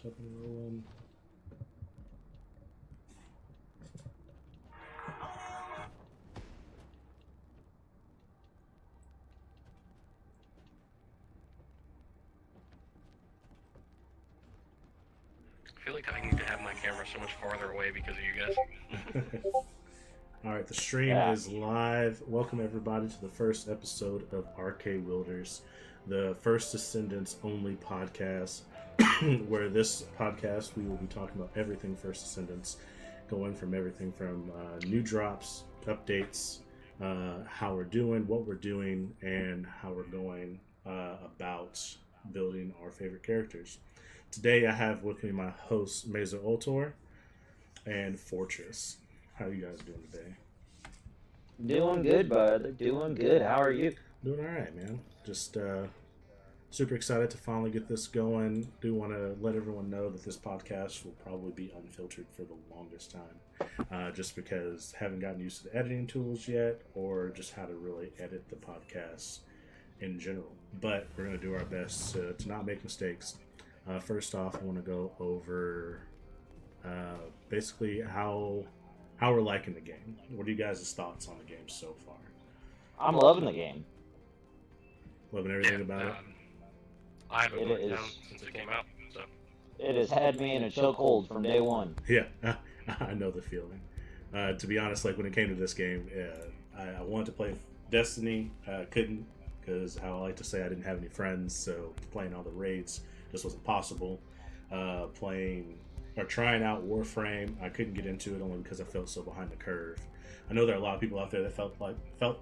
What's up and rolling? I feel like I need to have my camera so much farther away because of you guys. All right, the stream is live. Welcome everybody to the first episode of Arche Wielders, the First Descendants only podcast, where this podcast we will be talking about everything First Descendants, going from everything from new drops, updates, how we're doing, what we're doing, and how we're going about building our favorite characters. Today I have with me my host Mesa Ultor and Fortress. How are you guys doing today? Doing good, bud. Doing good. How are you? Doing all right, man. Just super excited to finally get this going. Do want to let everyone know that this podcast will probably be unfiltered for the longest time, just because haven't gotten used to the editing tools yet, or just how to really edit the podcast in general. But we're going to do our best to not make mistakes. First off, I want to go over basically how we're liking the game. What are you guys' thoughts on the game so far? I'm loving the game. Loving everything about it? I haven't put it down since it came out, so. It has had me in a chokehold from day one. Yeah, I know the feeling. To be honest, like when it came to this game, I wanted to play Destiny. Couldn't, because how I like to say, I didn't have any friends, so playing all the raids just wasn't possible. Trying out Warframe, I couldn't get into it only because I felt so behind the curve. I know there are a lot of people out there that felt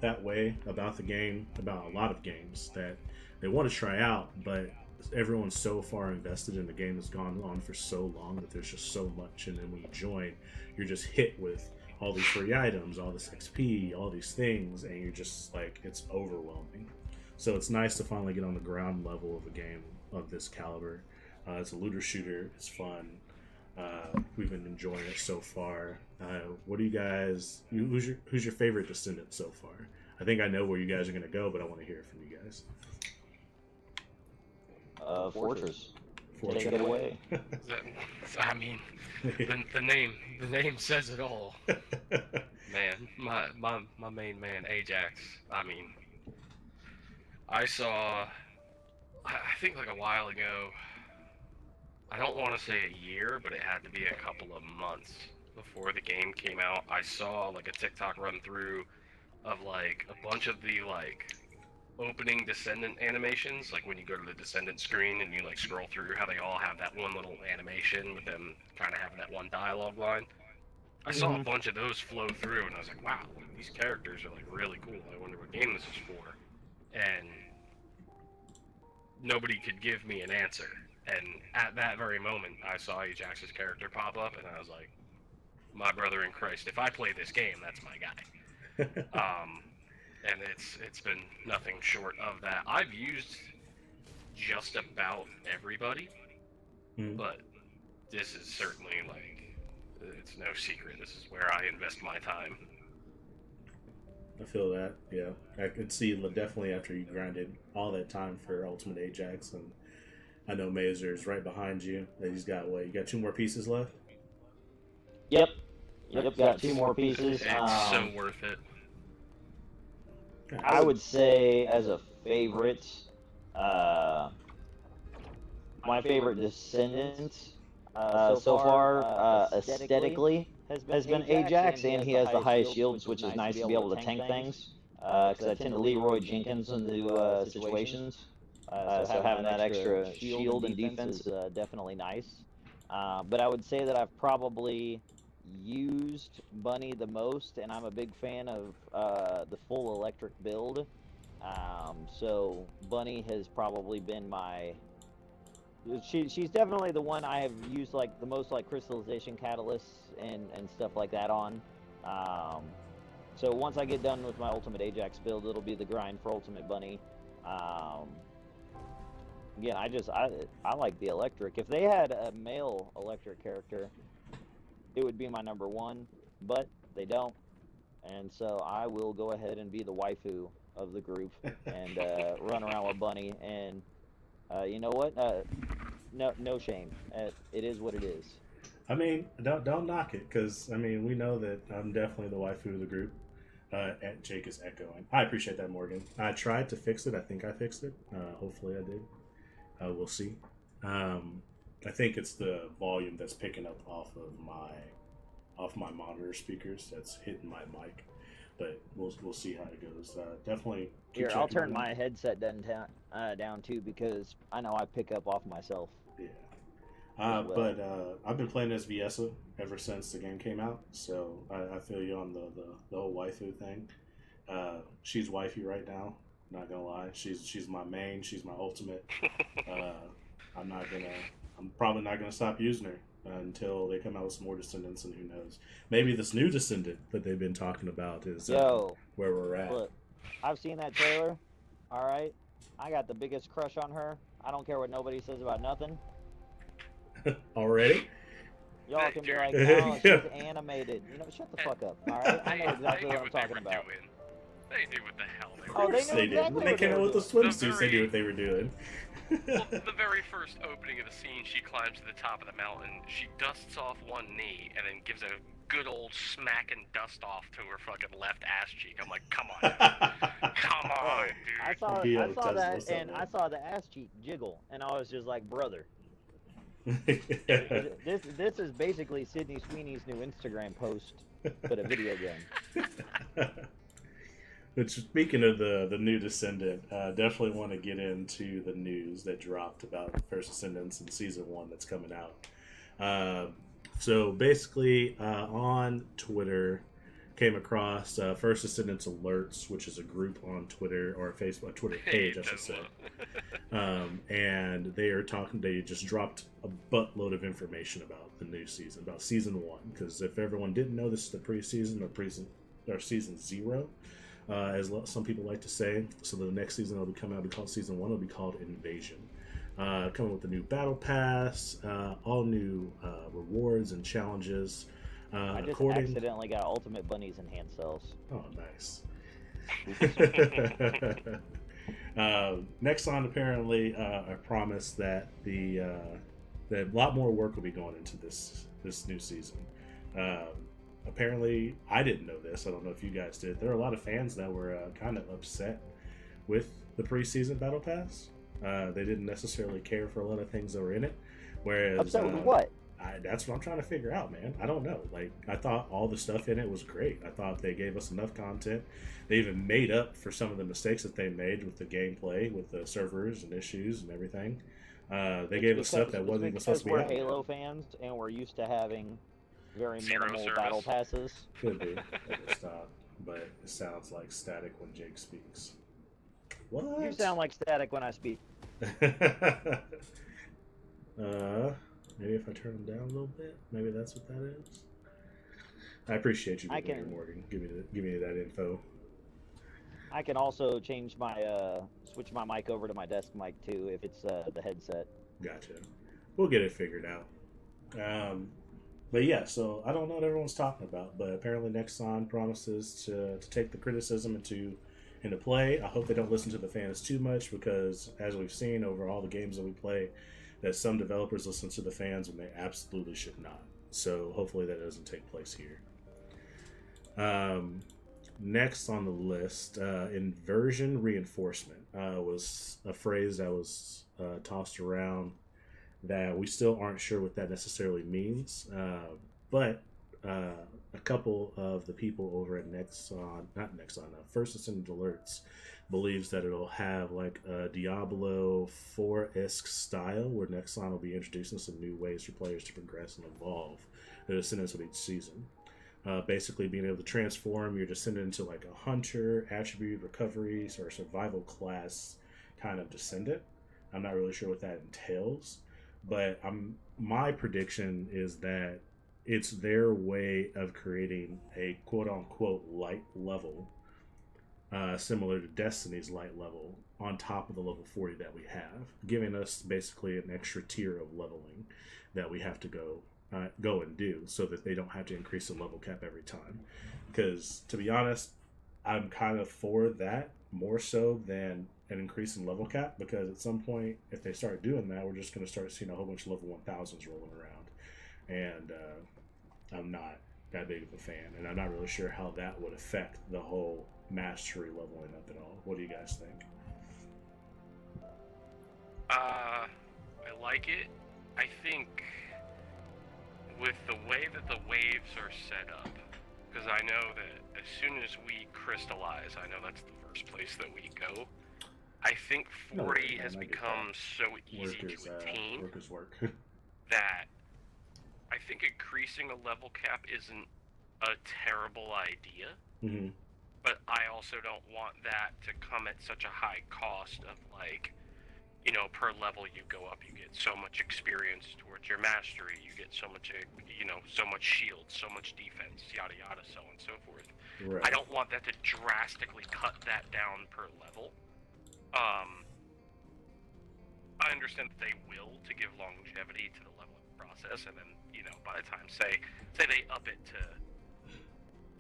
that way about the game, about a lot of games that they want to try out, but everyone's so far invested in the game that's gone on for so long that there's just so much, and then when you join, you're just hit with all these free items, all this XP, all these things, and you're just like, it's overwhelming. So it's nice to finally get on the ground level of a game of this caliber. It's a looter shooter, it's fun. We've been enjoying it so far. What do you guys? Who's your favorite descendant so far? I think I know where you guys are going to go, but I want to hear it from you guys. Fortress. Fortress. Take it away. I mean, the name says it all. Man, my main man, Ajax. I mean, I think like a while ago, I don't want to say a year, but it had to be a couple of months before the game came out. I saw like a TikTok run through of like a bunch of the like opening Descendant animations, like when you go to the Descendant screen and you like scroll through how they all have that one little animation with them kind of having that one dialogue line. I saw a bunch of those flow through and I was like, wow, these characters are like really cool. I wonder what game this is for. And nobody could give me an answer. And at that very moment, I saw Ajax's character pop up, and I was like, my brother in Christ, if I play this game, that's my guy. And it's been nothing short of that. I've used just about everybody, but this is certainly, like, it's no secret. This is where I invest my time. I feel that, yeah. I could see definitely after you grinded all that time for Ultimate Ajax, and I know Mazer is right behind you. He's got what? You got 2 more pieces left? Yep, got 2 more pieces. It's so worth it. I would say as a favorite, my favorite Descendant so far, aesthetically, has been Ajax, and he has the highest shields, which is nice to be able to tank things, because I tend to Leroy Jenkins into situations. So having that extra shield and defense is definitely nice. But I would say that I've probably used Bunny the most, and I'm a big fan of the full electric build. So Bunny has probably been she's definitely the one I have used like the most, like crystallization catalysts and stuff like that on. So once I get done with my Ultimate Ajax build, it'll be the grind for Ultimate Bunny. Again, I like the electric. If they had a male electric character, it would be my number 1, but they don't. And so I will go ahead and be the waifu of the group and run around with Bunny. And you know what? no shame. It is what it is. I mean, don't knock it, because I mean, we know that I'm definitely the waifu of the group. At Jake is echoing. I appreciate that, Morgan. I tried to fix it. I think I fixed it. Hopefully, I did. We'll see. I think it's the volume that's picking up off my monitor speakers that's hitting my mic. But we'll see how it goes. Definitely. Here, I'll turn my headset down too, because I know I pick up off myself. Yeah. But I've been playing as Viessa ever since the game came out, so I feel you on the whole waifu thing. She's wifey right now. Not gonna lie, she's my main. She's my ultimate. I'm probably not gonna stop using her until they come out with some more descendants, and who knows? Maybe this new descendant that they've been talking about is where we're at. Look, I've seen that trailer. All right, I got the biggest crush on her. I don't care what nobody says about nothing. Already? Y'all can be like, no, she's animated. You know, shut the fuck up. All right, I know exactly what I'm talking about. They knew what the hell they were Oh, doing. they knew exactly They came out with the swimsuits. They very- knew what they were doing. Well, the very first opening of the scene, she climbs to the top of the mountain, she dusts off one knee, and then gives a good old smack and dust off to her fucking left ass cheek. I'm like, come on, come on, dude. I saw that, and I saw the ass cheek jiggle, and I was just like, brother. This is basically Sydney Sweeney's new Instagram post, but a video game. But speaking of the new Descendant, definitely want to get into the news that dropped about First Descendants in Season 1 that's coming out. So basically, on Twitter, came across First Descendants Alerts, which is a group on Twitter, or a Facebook, Twitter page, I should say. And they just dropped a buttload of information about the new season, about Season 1. Because if everyone didn't know, this is the preseason, or Season 0. As some people like to say. So the next season will be coming out, will be called Season 1, it'll be called Invasion. Coming with the new Battle Pass, all new rewards and challenges. I just accidentally got Ultimate Bunnies and hand cells. Oh, nice. Next on, apparently, I promised that that a lot more work will be going into this new season. Apparently, I didn't know this. I don't know if you guys did. There are a lot of fans that were kind of upset with the preseason Battle Pass. They didn't necessarily care for a lot of things that were in it. Whereas, upset with what? That's what I'm trying to figure out, man. I don't know. Like, I thought all the stuff in it was great. I thought they gave us enough content. They even made up for some of the mistakes that they made with the gameplay, with the servers and issues and everything. They gave us stuff that wasn't even supposed to be out. We're Halo fans, and we're used to having very Zero minimal service. battle passes. Could be. Stop. But it sounds like static when Jake speaks. What? You sound like static when I speak. Maybe if I turn them down a little bit, maybe that's what that is. I appreciate you being here, Morgan. Give me that info. I can also change my switch my mic over to my desk mic too if it's the headset. Gotcha. We'll get it figured out. But yeah, so I don't know what everyone's talking about, but apparently Nexon promises to take the criticism into play. I hope they don't listen to the fans too much, because as we've seen over all the games that we play, that some developers listen to the fans when they absolutely should not. So hopefully that doesn't take place here. Next on the list, inversion reinforcement was a phrase that was tossed around that we still aren't sure what that necessarily means. But a couple of the people over at First Descendant Alerts believes that it'll have like a Diablo 4-esque style, where Nexon will be introducing some new ways for players to progress and evolve the descendants of each season. Basically being able to transform your descendant into like a hunter, attribute, recoveries, or survival class kind of descendant. I'm not really sure what that entails, but my prediction is that it's their way of creating a quote-unquote light level, similar to Destiny's light level, on top of the level 40 that we have, giving us basically an extra tier of leveling that we have to go and do, so that they don't have to increase the level cap every time. Because, to be honest, I'm kind of for that, more so than an increase in level cap, because at some point, if they start doing that, we're just going to start seeing a whole bunch of level 1000s rolling around. And I'm not that big of a fan, and I'm not really sure how that would affect the whole mastery leveling up at all. What do you guys think? I like it. I think with the way that the waves are set up, because I know that as soon as we crystallize, I know that's the first place that we go. I think 40 has become so easy to attain workers work. that I think increasing a level cap isn't a terrible idea. Mm-hmm. But I also don't want that to come at such a high cost of, like, you know, per level you go up, you get so much experience towards your mastery, you get so much, you know, so much shield, so much defense, yada yada, so on and so forth. Right. I don't want that to drastically cut that down per level. I understand that they will, to give longevity to the leveling process, and then, you know, by the time, say they up it to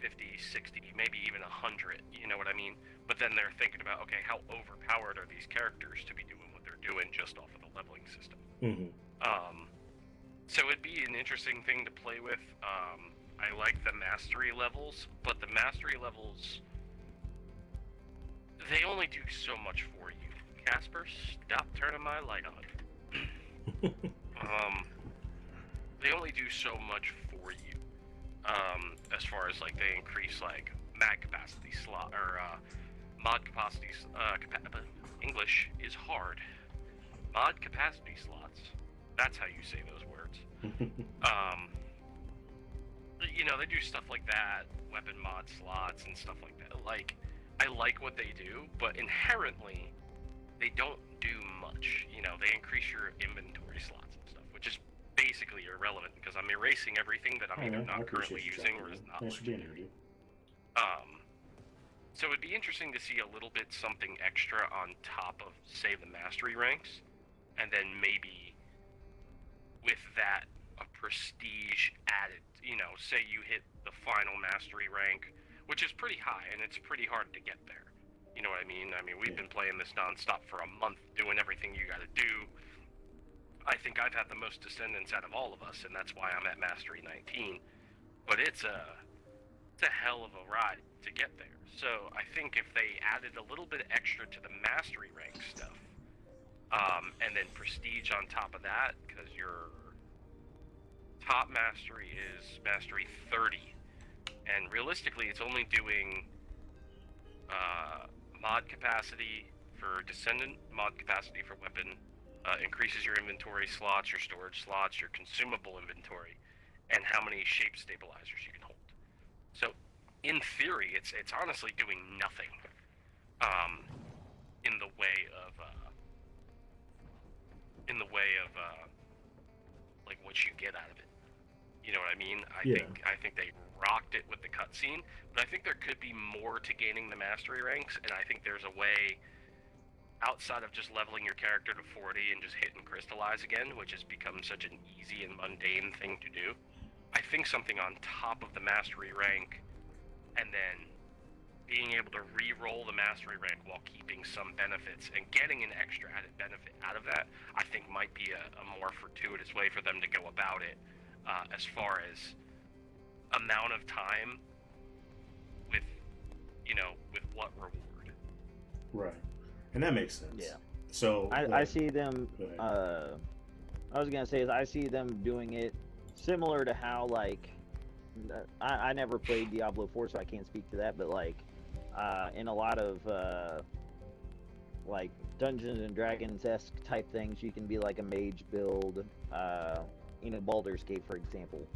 50, 60, maybe even 100, you know what I mean? But then they're thinking about, okay, how overpowered are these characters to be doing what they're doing just off of the leveling system? Mm-hmm. So it'd be an interesting thing to play with. I like the mastery levels, but the mastery levels, they only do so much for you. Casper, stop turning my light on. They only do so much for you. As far as, like, they increase, like, mag capacity slot, or, mod capacity, English is hard. Mod capacity slots. That's how you say those words. You know, they do stuff like that, weapon mod slots and stuff like that. Like, I like what they do, but inherently, they don't do much. You know, they increase your inventory slots and stuff, which is basically irrelevant because I'm erasing everything that I'm either not currently using or is not legendary. So it'd be interesting to see a little bit something extra on top of, say, the mastery ranks, and then maybe with that, a prestige added. You know, say you hit the final mastery rank, which is pretty high, and it's pretty hard to get there. You know what I mean? I mean, we've been playing this nonstop for a month, doing everything you gotta do. I think I've had the most descendants out of all of us, and that's why I'm at Mastery 19. But it's a hell of a ride to get there. So I think if they added a little bit extra to the Mastery rank stuff, and then Prestige on top of that, because your top Mastery is Mastery 30, and realistically it's only doing mod capacity for Descendant, mod capacity for weapon, increases your inventory slots, your storage slots, your consumable inventory, and how many shape stabilizers you can hold. So, in theory, it's honestly doing nothing in the way of like what you get out of it. You know what I mean? I think they rocked it with the cutscene, but I think there could be more to gaining the mastery ranks, and I think there's a way outside of just leveling your character to 40 and just hit and crystallize again, which has become such an easy and mundane thing to do. I think something on top of the mastery rank, and then being able to re-roll the mastery rank while keeping some benefits and getting an extra added benefit out of that, I think might be a more fortuitous way for them to go about it, as far as amount of time with, you know, with what reward. Right. And that makes sense. Yeah. So I see them. I was gonna say is I see them doing it similar to how, like, I never played Diablo 4, so I can't speak to that. But like in a lot of like Dungeons and Dragons-esque type things, you can be like a mage build. You know, Baldur's Gate, for example,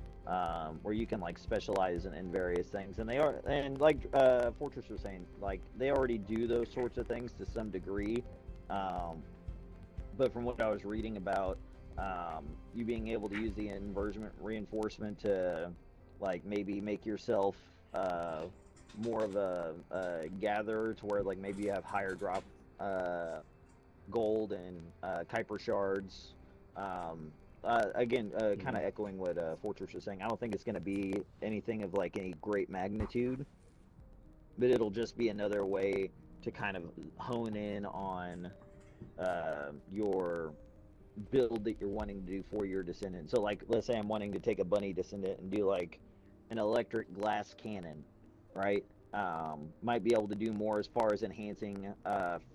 where you can like specialize in various things, and they are, and like Fortress was saying, like they already do those sorts of things to some degree. But from what I was reading about, you being able to use the inversion reinforcement to like maybe make yourself more of a gatherer, to where like maybe you have higher drop gold and Kuiper shards. Again, kind of echoing what Fortress was saying, I don't think it's going to be anything of like any great magnitude, but it'll just be another way to kind of hone in on your build that you're wanting to do for your descendant. So like, let's say I'm wanting to take a bunny descendant and do like an electric glass cannon, right? Might be able to do more as far as enhancing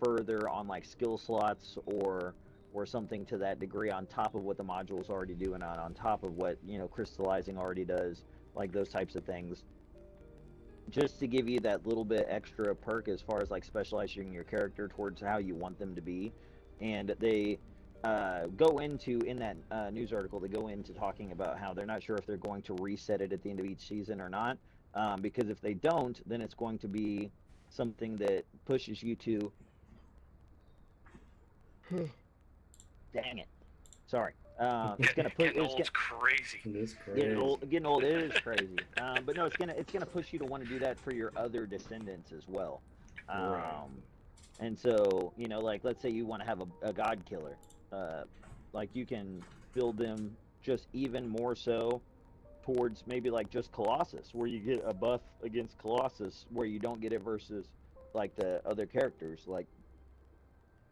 further on like skill slots or something to that degree on top of what the module's already doing, on top of what, you know, crystallizing already does, like those types of things, just to give you that little bit extra perk as far as like specializing your character towards how you want them to be. And they go into, in that news article, they go into talking about how they're not sure if they're going to reset it at the end of each season or not, because if they don't, then it's going to be something that pushes you to dang it, sorry, it's gonna put it's crazy. It is crazy. Getting old, it is crazy. But no, it's gonna push you to want to do that for your other descendants as well. Right. And so, you know, like, let's say you want to have a god killer, like, you can build them just even more so towards maybe like just Colossus, where you get a buff against Colossus where you don't get it versus like the other characters, like,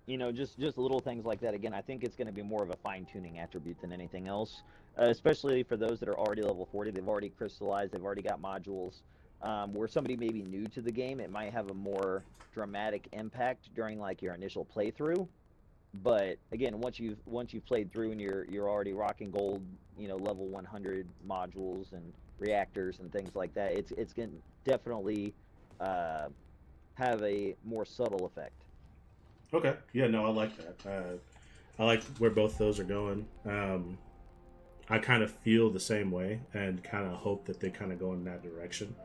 you know, just little things like that. Again, I think it's going to be more of a fine-tuning attribute than anything else, especially for those that are already level 40. They've already crystallized, they've already got modules. Where somebody may be new to the game, it might have a more dramatic impact during like your initial playthrough. But again, once you've played through and you're already rocking gold, you know, level 100 modules and reactors and things like that, it's going to definitely have a more subtle effect. Okay. Yeah, no, I like that. I like where both those are going. I kind of feel the same way and kind of hope that they kind of go in that direction.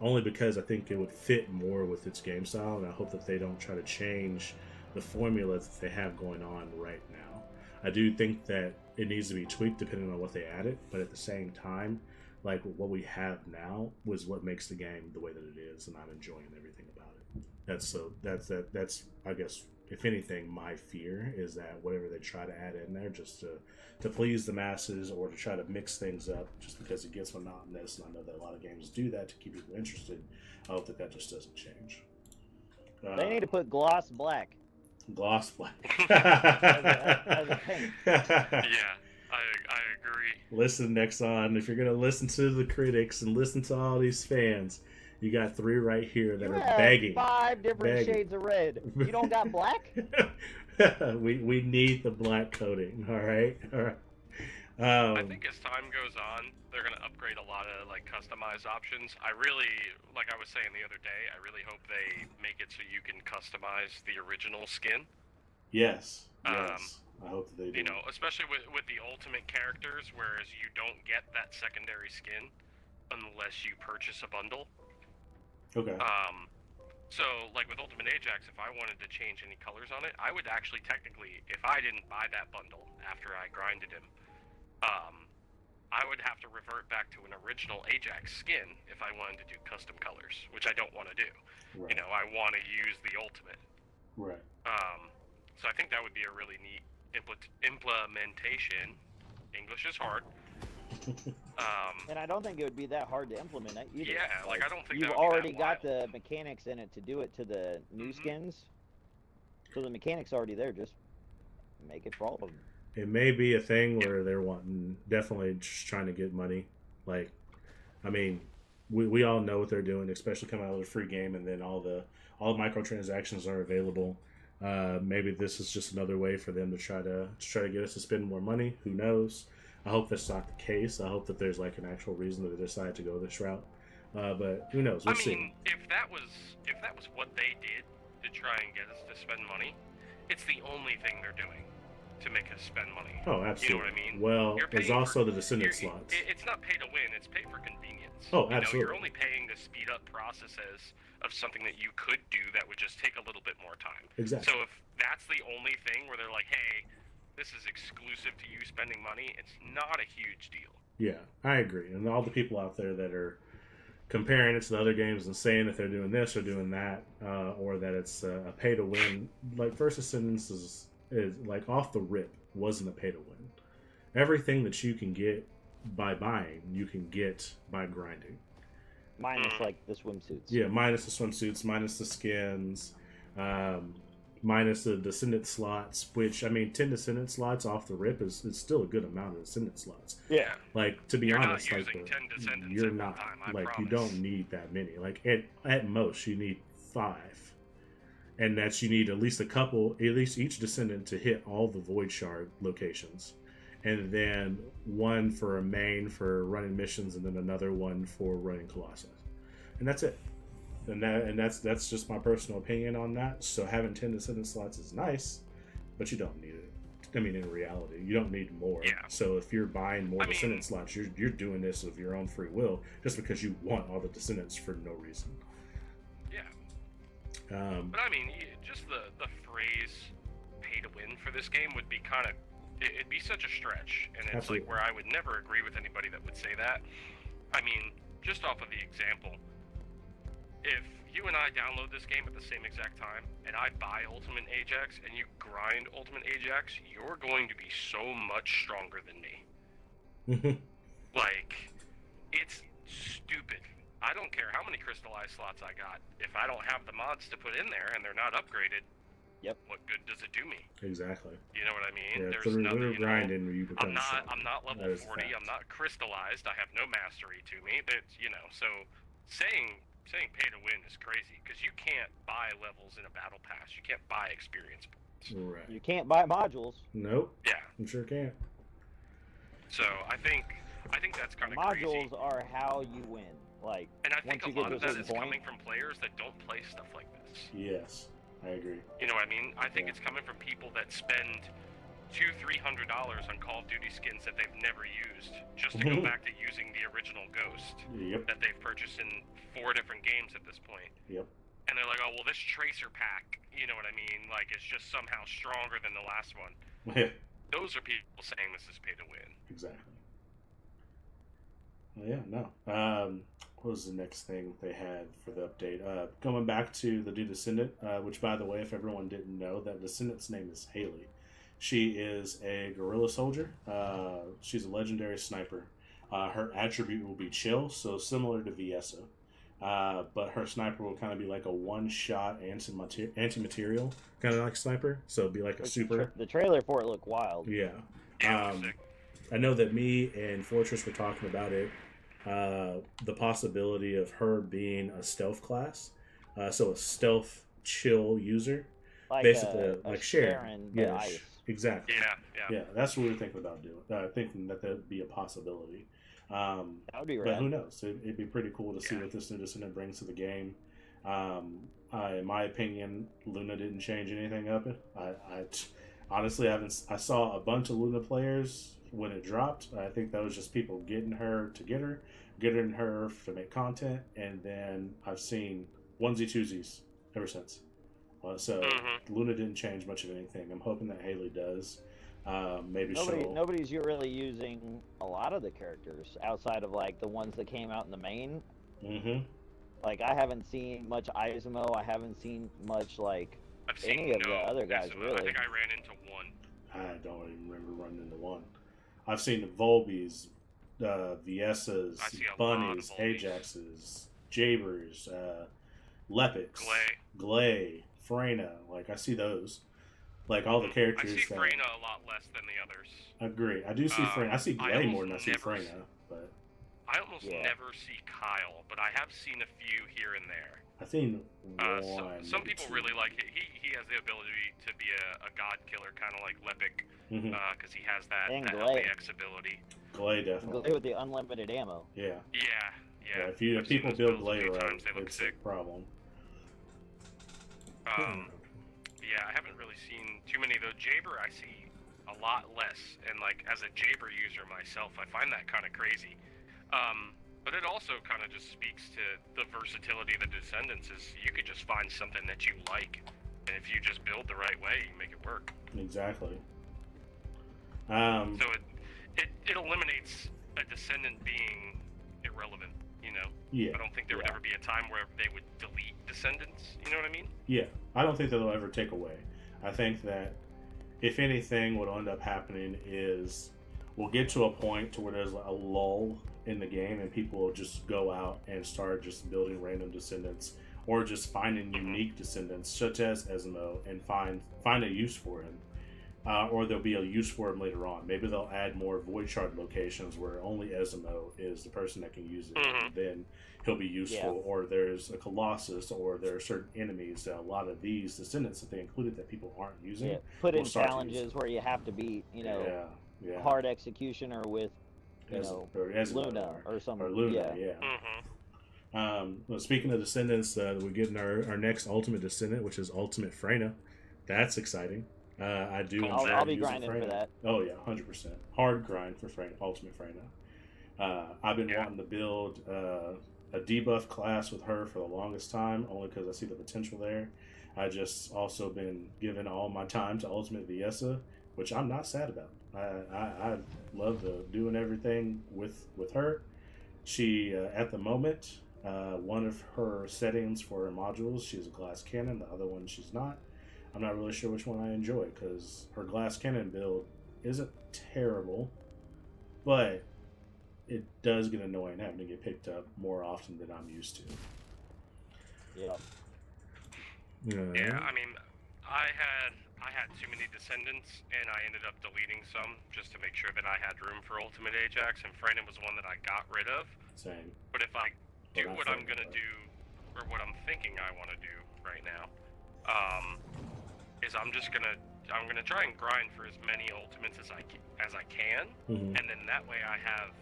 Only because I think it would fit more with its game style, and I hope that they don't try to change the formula that they have going on right now. I do think that it needs to be tweaked depending on what they added, but at the same time, like, what we have now was what makes the game the way that it is, and I'm enjoying everything about it. That's I guess, if anything, my fear is that whatever they try to add in there just to please the masses or to try to mix things up just because it gets monotonous, and I know that a lot of games do that to keep people interested. I hope that just doesn't change. They need to put gloss black. Gloss black. as a paint. Yeah, I agree. Listen, Nexon, if you're going to listen to the critics and listen to all these fans, you got 3 right here that You are have begging. 5 different begging. shades of red. You don't got black? we need the black coating, all right? I think as time goes on, they're going to upgrade a lot of like customized options. I really, like I was saying the other day, I really hope they make it so you can customize the original skin. Yes. I hope that they do. You know, especially with the ultimate characters, whereas you don't get that secondary skin unless you purchase a bundle. Okay. So, like with Ultimate Ajax, if I wanted to change any colors on it, I would actually technically, if I didn't buy that bundle after I grinded him, I would have to revert back to an original Ajax skin if I wanted to do custom colors, which I don't want to do. Right. You know, I want to use the Ultimate. Right. So I think that would be a really neat implementation. English is hard. And I don't think it would be that hard to implement that either. Yeah, like I don't think you've that would be already that got wild. the mechanics in it to do it to the new skins. So the mechanics already there, just make it for all of them. It may be a thing where they're definitely just trying to get money. Like, I mean, we all know what they're doing, especially coming out of the free game, and then all the microtransactions are available. Maybe this is just another way for them to try to get us to spend more money. Who knows? I hope that's not the case. I hope that there's like an actual reason that they decide to go this route. But who knows? We'll see. If that was what they did to try and get us to spend money, it's the only thing they're doing to make us spend money. Oh, absolutely. You know what I mean? Well, there's also the descendant slots. It's not pay to win; it's pay for convenience. Oh, absolutely. You know, you're only paying to speed up processes of something that you could do that would just take a little bit more time. Exactly. So if that's the only thing where they're like, hey, this is exclusive to you spending money, it's not a huge deal. Yeah, I agree. And all the people out there that are comparing it to the other games and saying that they're doing this or doing that, or that it's a pay to win, like First Ascendance is like off the rip wasn't a pay to win. Everything that you can get by buying, you can get by grinding. minus like the swimsuits. Yeah, minus the swimsuits, minus the skins, minus the descendant slots. Which, I mean, 10 descendant slots off the rip is still a good amount of descendant slots. Yeah. Like, to be You're honest, not like using 10 descendants you're at one not time, I like promise. you don't need that many. Like at most you need 5. And that you need at least each descendant to hit all the void shard locations, and then one for a main for running missions, and then another one for running Colossus, and that's it. And that's just my personal opinion on that. So having 10 descendant slots is nice, but you don't need it. I mean, in reality, you don't need more. Yeah. So if you're buying more descendant slots, you're doing this of your own free will, just because you want all the descendants for no reason. Yeah. But I mean, just the phrase "pay to win" for this game would be kind of, it'd be such a stretch, and it's Absolutely. like where I would never agree with anybody that would say that. I mean, just off of the example, if you and I download this game at the same exact time, and I buy Ultimate Ajax, and you grind Ultimate Ajax, you're going to be so much stronger than me. Like, it's stupid. I don't care how many crystallized slots I got. If I don't have the mods to put in there and they're not upgraded, what good does it do me? Exactly. You know what I mean? Yeah, There's nothing. grinding, you become I'm not level 40. fact. I'm not crystallized. I have no mastery to me. That's so saying pay to win is crazy because you can't buy levels in a battle pass. You can't buy experience points. Right. You can't buy modules. Nope. Yeah. You sure can't. So I think that's kind of Modules crazy. are how you win. Like, And I think once a you lot get of to a that is certain coming point, from players that don't play stuff like this. Yes, I agree. You know what I mean? I think Yeah. it's coming from people that spend $200-300 on Call of Duty skins that they've never used, just to go back to using the original Ghost Yep. that they've purchased in 4 different games at this point. Yep. And they're like, oh, well, this Tracer pack, you know what I mean? Like, it's just somehow stronger than the last one. Yeah. Those are people saying this is pay to win. Exactly. Well, yeah, no. What was the next thing they had for the update? Going back to the new Descendant, which, by the way, if everyone didn't know, that Descendant's name is Haley. She is a guerrilla soldier. She's a legendary sniper. Her attribute will be chill, so similar to Viesa. But her sniper will kind of be like a one-shot anti-material, kind of like sniper. So it'd be like a super. The trailer for it looked wild. Yeah. Yeah, sick. I know that me and Fortress were talking about it. The possibility of her being a stealth class. So a stealth chill user. Like Basically, a like Sharon. but Yeah, ice. exactly. Yeah. Yeah, that's what we were thinking about doing. Thinking that would be a possibility. That would be But rad. who knows? It'd be pretty cool to see Yeah. what this new Descendant brings to the game. In my opinion, Luna didn't change anything up. I honestly haven't. I saw a bunch of Luna players when it dropped. I think that was just people getting her to make content, and then I've seen onesie twosies ever since. So Luna didn't change much of anything. I'm hoping that Haley does. Maybe Nobody's really using a lot of the characters outside of like the ones that came out in the main. Mm-hmm. Like I haven't seen much Izmo. I haven't seen much like I've seen any of the other guys Izmo. really. I think I ran into one. I don't even remember running into one. I've seen the Volbees, Viesas, I see a lot of Bunnies, Volbees. Ajaxes, Jabers, Lepics, Glay, Freyna. Like, I see those. Like, all the characters. I see Freyna a lot less than the others. I agree. I do see Freyna. I see Glay more than I see never Freyna. But I almost never see Kyle, but I have seen a few here and there. I've seen one. Some maybe people two. really like it. He has the ability to be a god killer, kind of like Lepic, Mhm. because he has that And that Glay. LAX ability. Glay, definitely. Glay with the unlimited ammo. Yeah. Yeah. If I've seen people those build builds a Glay few right, times, they look it's sick. a problem. Yeah, I haven't really seen too many though. Jaber, I see a lot less, and like as a Jaber user myself, I find that kind of crazy. But it also kind of just speaks to the versatility of the Descendants. Is you could just find something that you like, and if you just build the right way, you can make it work. Exactly. So it eliminates a Descendant being irrelevant. You know. Yeah. I don't think there would ever be a time where they would delete Descendants. You know what I mean? Yeah, I don't think that they'll ever take away. I think that if anything, what'll end up happening is we'll get to a point to where there's a lull in the game, and people will just go out and start just building random descendants, or just finding unique descendants, such as Esmo, and find a use for him. Or there'll be a use for him later on. Maybe they'll add more void shard locations where only Esmo is the person that can use it. And then he'll be useful. Yeah. Or there's a Colossus, or there are certain enemies that a lot of these descendants that they included that people aren't using. Yeah. Put in challenges where you have to beat, hard executioner with, Luna or something. Or Luna, Well, speaking of descendants, we're getting our next ultimate descendant, which is Ultimate Freyna. That's exciting. I do. I'll be grinding Freyna. For that. Oh yeah, 100%. Hard grind for Freyna, Ultimate Freyna. I've been wanting to build a debuff class with her for the longest time, only because I see the potential there. I just also been giving all my time to Ultimate Viessa, which I'm not sad about. I love doing everything with her. She at the moment, one of her settings for her modules, she's a glass cannon. The other one, she's not. I'm not really sure which one I enjoy, because her glass cannon build isn't terrible, but it does get annoying having to get picked up more often than I'm used to. Yeah. Yeah, I mean, I had too many descendants, and I ended up deleting some just to make sure that I had room for Ultimate Ajax, and Freyna was one that I got rid of. Same. But if I do what I'm gonna do, or what I'm thinking I want to do right now, is I'm gonna try and grind for as many ultimates as I can, and then that way I have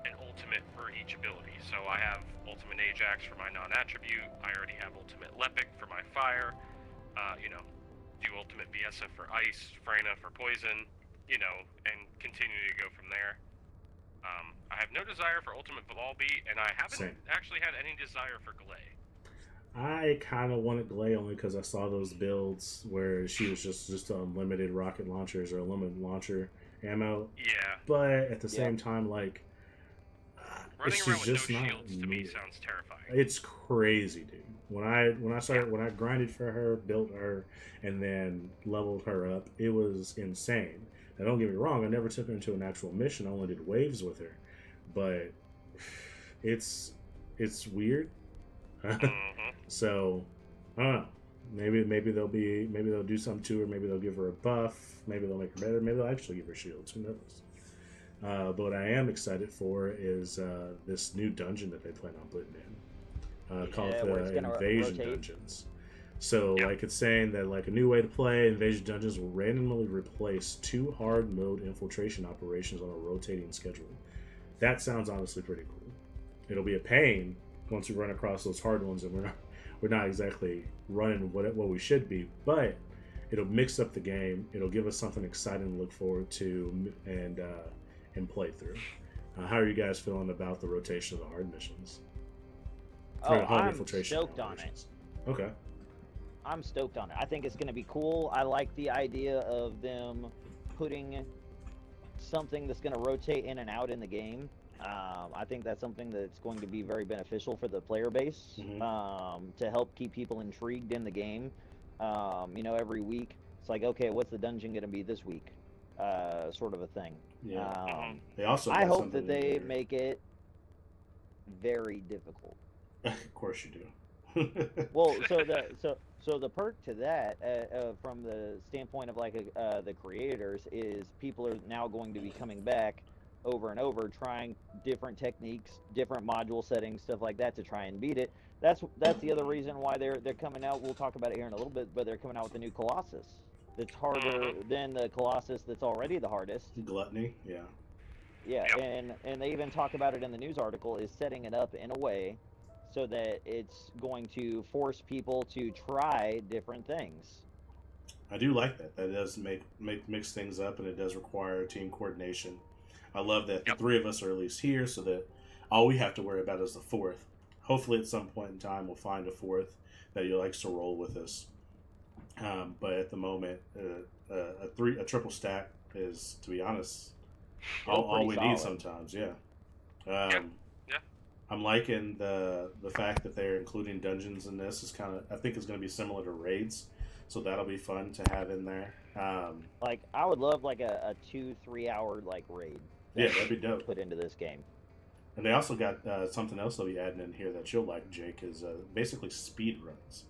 an ultimate for each ability. So I have Ultimate Ajax for my non-attribute. I already have Ultimate Lepic for my fire. Do Ultimate Viessa for ice, Freyna for poison, and continue to go from there. I have no desire for Ultimate Volby, and I haven't actually had any desire for Glay. I kind of wanted Glay only because I saw those builds where she was just unlimited rocket launchers or unlimited launcher ammo. Yeah. But at the same time, like, running around with no shields to me sounds terrifying. It's crazy, dude. When I grinded for her, built her, and then leveled her up, it was insane. Now, don't get me wrong, I never took her into an actual mission. I only did waves with her, but it's weird. So I don't know. Maybe they'll do something to her. Maybe they'll give her a buff. Maybe they'll make her better. Maybe they'll actually give her shields. Who knows? But what I am excited for is this new dungeon that they plan on putting in, called the Invasion Dungeons. So like it's saying that like a new way to play, Invasion Dungeons will randomly replace 2 hard mode infiltration operations on a rotating schedule. That sounds honestly pretty cool. It'll be a pain once we run across those hard ones, and we're not exactly running what we should be, but it'll mix up the game. It'll give us something exciting to look forward to and play through. How are you guys feeling about the rotation of the hard missions? I'm stoked on it. Okay. I'm stoked on it. I think it's going to be cool. I like the idea of them putting something that's going to rotate in and out in the game. I think that's something that's going to be very beneficial for the player base, to help keep people intrigued in the game. Every week it's like, okay, what's the dungeon going to be this week? Sort of a thing. Yeah. They also. I hope that they make it very difficult. Of course you do. Well, so the perk to that, from the standpoint of like the creators, is people are now going to be coming back over and over, trying different techniques, different module settings, stuff like that to try and beat it. That's the other reason why they're coming out. We'll talk about it here in a little bit, but they're coming out with the new Colossus. That's harder than the Colossus that's already the hardest. Gluttony, yeah. Yeah, and they even talk about it in the news article, is setting it up in a way so that it's going to force people to try different things. I do like that. That does mix things up, and it does require team coordination. I love that the 3 of us are at least here, so that all we have to worry about is the 4th. Hopefully, at some point in time, we'll find a 4th that likes to roll with us. But at the moment, a triple stack is, to be honest, all we need sometimes. Yeah. I'm liking the fact that they're including dungeons in this. I think it's going to be similar to raids, so that'll be fun to have in there. Like, I would love like a 2-3 hour like raid. Yeah, that'd be dope. Put into this game. And they also got something else they'll be adding in here that you'll like, Jake, is basically speed runs.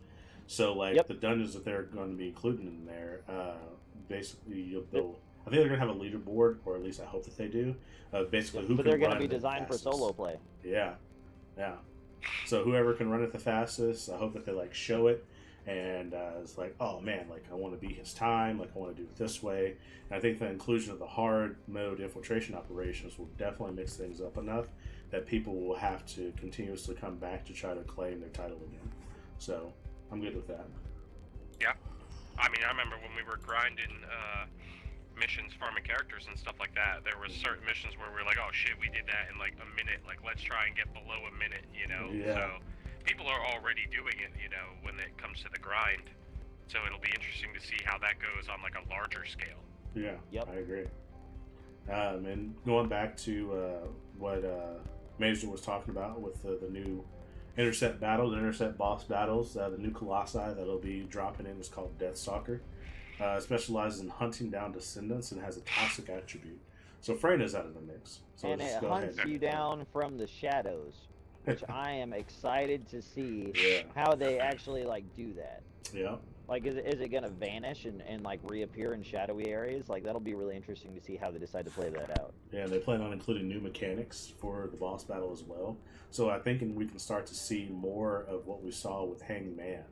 So, like, the dungeons that they're going to be including in there, basically, I think they're going to have a leaderboard, or at least I hope that they do. Basically, who but can they're run going to be the designed fastest. for solo play. Yeah, yeah. So whoever can run it the fastest, I hope that they, like, show it. And it's like, oh, man, like, I want to beat his time. Like, I want to do it this way. And I think the inclusion of the hard mode infiltration operations will definitely mix things up enough that people will have to continuously come back to try to claim their title again. So I'm good with that. Yeah. I mean, I remember when we were grinding missions, farming characters and stuff like that, there was certain missions where we were like, oh shit, we did that in like a minute. Like, let's try and get below a minute, you know? Yeah. So people are already doing it, you know, when it comes to the grind. So it'll be interesting to see how that goes on like a larger scale. Yeah, Yep. I agree. And going back to what Major was talking about with the new Intercept battle, the Intercept boss battles, the new Colossi that'll be dropping in is called Deathstalker. Specializes in hunting down descendants and has a toxic attribute. So Freyna's out of the mix. So And it hunts you down from the shadows, which I am excited to see how they actually like do that. Yeah. Like, is it going to vanish and like reappear in shadowy areas? Like, that'll be really interesting to see how they decide to play that out. Yeah, and they plan on including new mechanics for the boss battle as well. So I think we can start to see more of what we saw with Hangman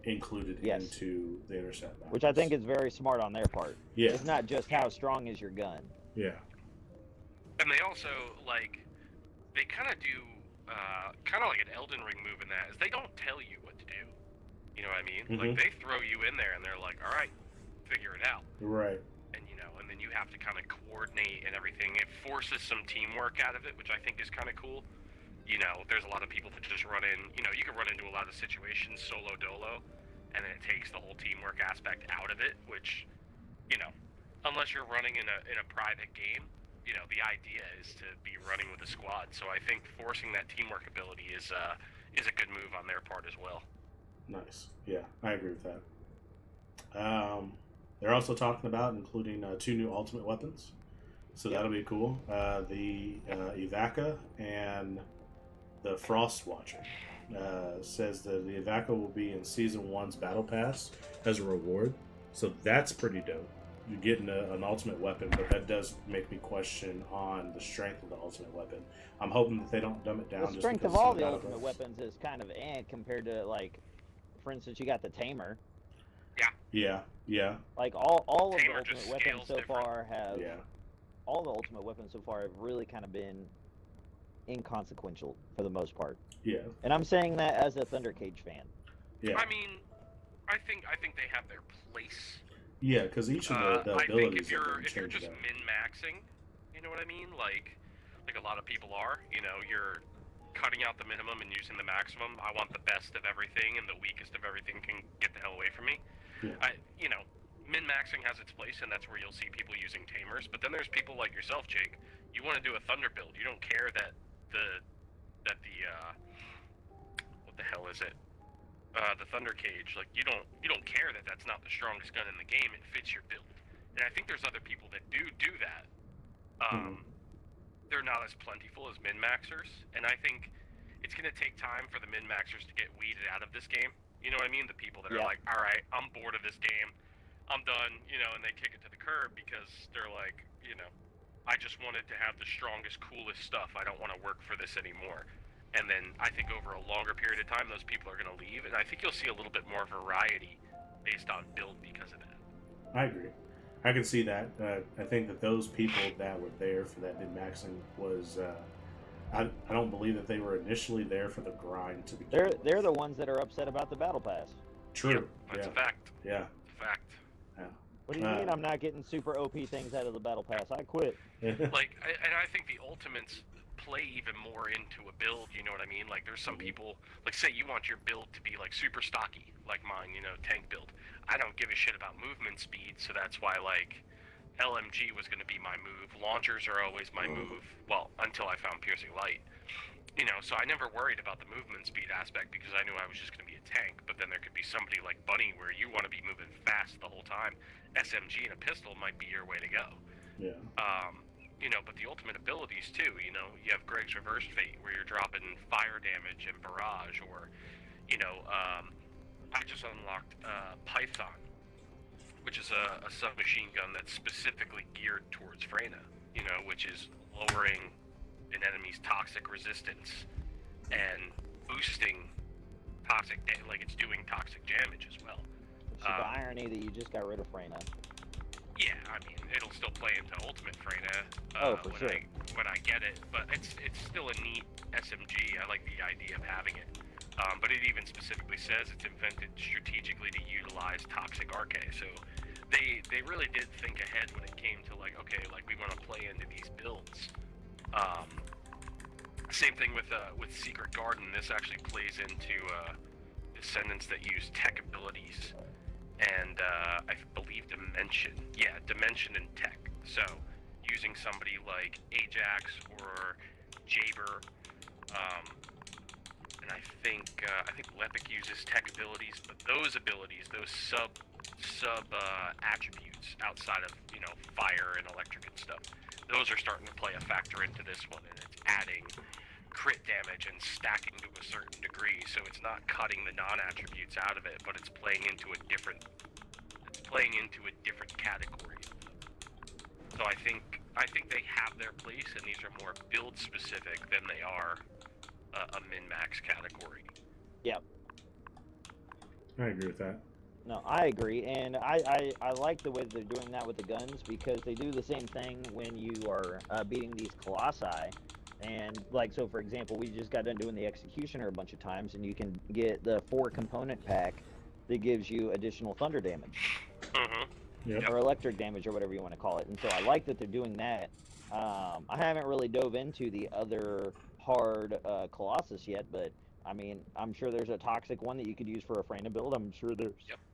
included into the Intercept battles. Which I think is very smart on their part. Yeah. It's not just how strong is your gun. Yeah. And they also, like, they kind of do, kind of like an Elden Ring move in that, is they don't tell you what to do. You know what I mean? Mm-hmm. Like, they throw you in there and they're like, all right, figure it out. Right. And, you know, and then you have to kind of coordinate and everything. It forces some teamwork out of it, which I think is kind of cool. You know, there's a lot of people that just run in, you know, you can run into a lot of situations solo dolo, and then it takes the whole teamwork aspect out of it, which, you know, unless you're running in a private game, you know, the idea is to be running with a squad. So I think forcing that teamwork ability is a good move on their part as well. Nice. Yeah, I agree with that. They're also talking about including 2 new ultimate weapons. So that'll be cool. The Evaka and the Frost Watcher. Says that the Evaka will be in Season 1's Battle Pass as a reward. So that's pretty dope. You're getting an ultimate weapon, but that does make me question on the strength of the ultimate weapon. I'm hoping that they don't dumb it down. The strength of all the ultimate weapons is kind of compared to, like, for instance, you got the Tamer. Yeah. Like, all of the Tamer ultimate weapons so far have... Yeah. All the ultimate weapons so far have really kind of been inconsequential for the most part. Yeah. And I'm saying that as a Thunder Cage fan. Yeah. I mean, I think they have their place. Yeah, because each of the I abilities think if you're change just that. min-maxing, you know what I mean? Like a lot of people are, you know, you're cutting out the minimum and using the maximum. I want the best of everything, and the weakest of everything can get the hell away from me. Yeah. You know, min-maxing has its place, and that's where you'll see people using Tamers. But then there's people like yourself, Jake. You want to do a Thunder build. You don't care that the what the hell is it? The Thunder Cage. Like, you don't care that that's not the strongest gun in the game. It fits your build. And I think there's other people that do that. They're not as plentiful as min-maxers, and I think it's going to take time for the min-maxers to get weeded out of this game. You know what I mean? The people that are like, all right, I'm bored of this game. I'm done, you know, and they kick it to the curb because they're like, you know, I just wanted to have the strongest, coolest stuff. I don't want to work for this anymore. And then I think over a longer period of time, those people are going to leave, and I think you'll see a little bit more variety based on build because of that. I agree. I can see that. I think that those people that were there for that min-maxing was... I don't believe that they were initially there for the grind to begin with. They're the ones that are upset about the Battle Pass. True. Yep, that's a fact. Yeah. It's a fact. Yeah. What do you mean I'm not getting super OP things out of the Battle Pass? I quit. Like, and I think the ultimates play even more into a build, you know what I mean? Like, there's some people, like, say you want your build to be, like, super stocky, like mine, you know, tank build. I don't give a shit about movement speed, so that's why, like, LMG was going to be my move. Launchers are always my move, well, until I found Piercing Light. So I never worried about the movement speed aspect because I knew I was just going to be a tank. But then there could be somebody like Bunny where you want to be moving fast the whole time. SMG and a pistol might be your way to go. Yeah. But the ultimate abilities too. You have Greg's Reverse Fate where you're dropping fire damage and barrage, or I just unlocked Python, which is a submachine gun that's specifically geared towards Freyna. Which is lowering an enemy's toxic resistance and boosting like it's doing toxic damage as well. It's the irony that you just got rid of Freyna. Yeah, I mean, it'll still play into Ultimate Freyna when I get it, but it's still a neat SMG. I like the idea of having it. But it even specifically says it's invented strategically to utilize toxic Arche. So they really did think ahead when it came to we want to play into these builds. Same thing with Secret Garden. This actually plays into Descendants that use tech abilities, and I believe Dimension. Yeah, Dimension and tech. So using somebody like Ajax or Jaber, and I think Lepic uses tech abilities, but those abilities, those sub attributes outside of fire and electric and stuff, those are starting to play a factor into this one, and it's adding crit damage and stacking to a certain degree. So it's not cutting the non-attributes out of it, but it's playing into a different category. So I think they have their place, and these are more build specific than they are a min-max category. Yep. I agree with that. No, I agree, and I like the way they're doing that with the guns, because they do the same thing when you are beating these Colossi. And, so for example, we just got done doing the Executioner a bunch of times, and you can get the 4-component pack that gives you additional thunder damage. Mm-hmm. Yep. Or electric damage, or whatever you want to call it. And so I like that they're doing that. I haven't really dove into the other hard Colossus yet, but I mean, I'm sure there's a toxic one that you could use for a Freyna build. I'm sure there's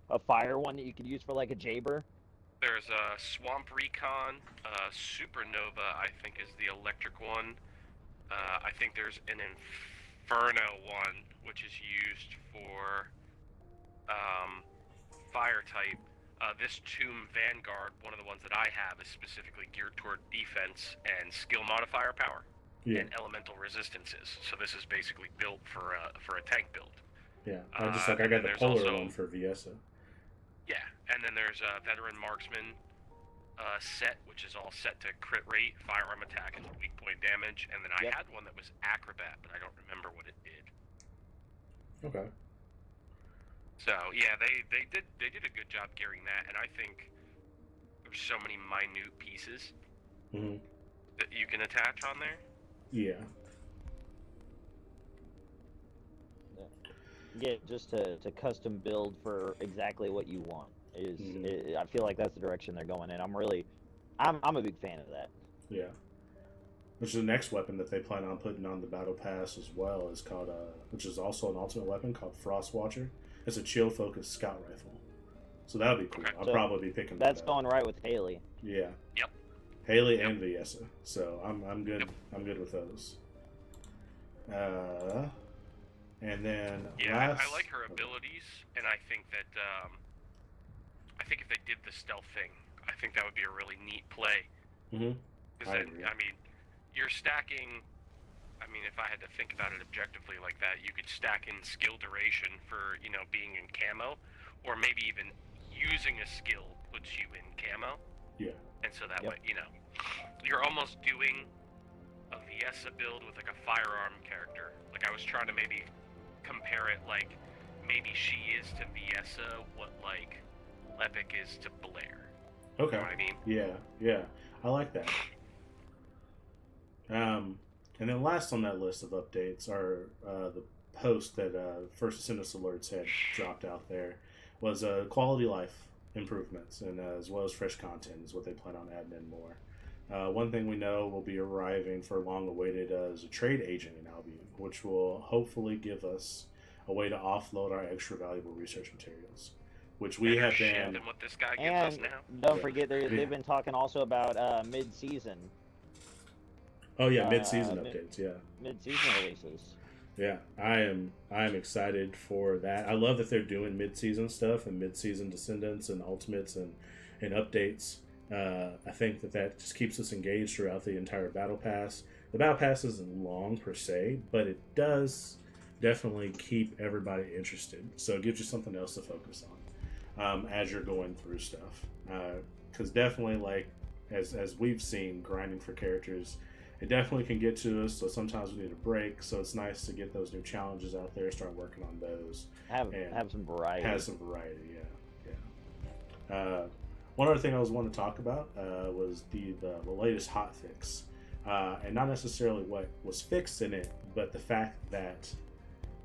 a fire one that you could use for like a Jaber. There's a Swamp Recon, Supernova, I think is the electric one. I think there's an Inferno one, which is used for fire type. This Tomb Vanguard, one of the ones that I have, is specifically geared toward defense and skill modifier power and elemental resistances. So this is basically built for a tank build. Yeah, I got the polar one for Viesa. Yeah, and then there's a Veteran Marksman set, which is all set to crit rate, firearm attack, and weak point damage. And then I had one that was Acrobat, but I don't remember what it did. Okay. So yeah, they did a good job gearing that, and I think there's so many minute pieces that you can attach on there. Yeah. Yeah, just to custom build for exactly what you want I feel like that's the direction they're going in. I'm a big fan of that. Yeah. Which is the next weapon that they plan on putting on the battle pass as well, is called which is also an ultimate weapon called Frost Watcher. It's a chill focused scout rifle. So that'll be cool. Okay. I'll probably be picking that's that going right with Haley. Yeah. Yep. Haley and Viesa. So I'm good. Yep. I'm good with those. And then I like her abilities, and I think that if they did the stealth thing, I think that would be a really neat play. Because I mean, you're stacking. I mean, if I had to think about it objectively like that, you could stack in skill duration for being in camo, or maybe even using a skill puts you in camo. Yeah. And so that way, you're almost doing a Viesa build with like a firearm character. Like I was trying to maybe compare it, like maybe she is to Viesa what like Lepic is to Blair. Okay. You know what I mean? Yeah. I like that. And then last on that list of updates are the post that First Ascendus Alerts had dropped out there was quality life improvements, and as well as fresh content is what they plan on adding in more. One thing we know will be arriving for long awaited is a trade agent in Albion, which will hopefully give us a way to offload our extra valuable research materials, which we have been. And what this guy gives us now. Don't forget, they've been talking also about mid-season. Oh yeah, mid-season updates. Yeah, mid-season releases. yeah. I am excited for that. I love that they're doing mid-season stuff and mid-season descendants and ultimates and updates. I think that just keeps us engaged throughout the entire battle pass. The battle pass isn't long per se, but it does definitely keep everybody interested. So it gives you something else to focus on as you're going through stuff. Because definitely, like as we've seen, grinding for characters, it definitely can get to us. So sometimes we need a break. So it's nice to get those new challenges out there, start working on those, have some variety. Have some variety, yeah. One other thing I was wanting to talk about was the latest hotfix, and not necessarily what was fixed in it, but the fact that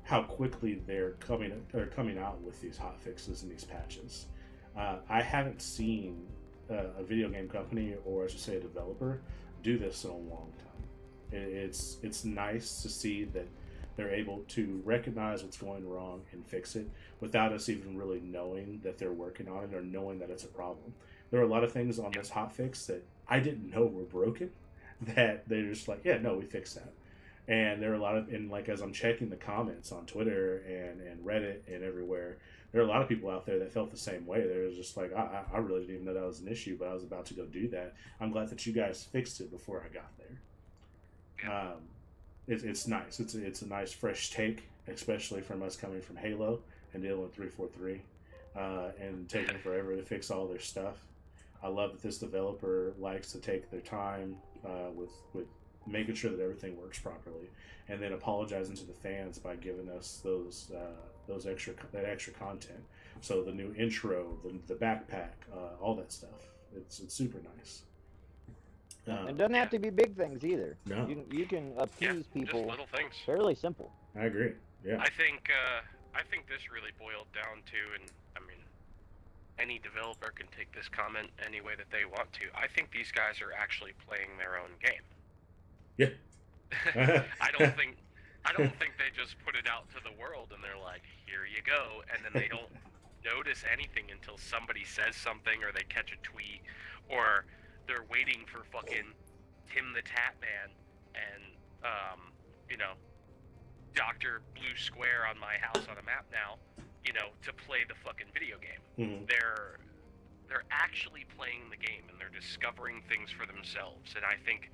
how quickly they're coming out with these hotfixes and these patches. I haven't seen a video game company, or I should say a developer, do this in a long time. It's nice to see that they're able to recognize what's going wrong and fix it without us even really knowing that they're working on it or knowing that it's a problem. There are a lot of things on this hotfix that I didn't know were broken that they're just like, yeah, no, we fixed that. And there are a lot of, and like as I'm checking the comments on Twitter and Reddit and everywhere, there are a lot of people out there that felt the same way. They're just like, I really didn't even know that was an issue, but I was about to go do that. I'm glad that you guys fixed it before I got there. It's nice. It's a nice fresh take, especially from us coming from Halo and dealing with 343 and taking forever to fix all their stuff. I love that this developer likes to take their time with making sure that everything works properly, and then apologizing to the fans by giving us those extra content. So the new intro, the backpack, all that stuff. It's super nice. It doesn't have to be big things either. No. You can appease people. Just little things. Fairly simple. I agree. Yeah. I think this really boiled down to, and I mean, any developer can take this comment any way that they want to. I think these guys are actually playing their own game. Yeah. I don't think they just put it out to the world and they're like, here you go, and then they don't notice anything until somebody says something or they catch a tweet, or they're waiting for fucking Tim the Tatman and Dr. Blue Square on my house on a map now, to play the fucking video game. Mm-hmm. They're actually playing the game and they're discovering things for themselves, and I think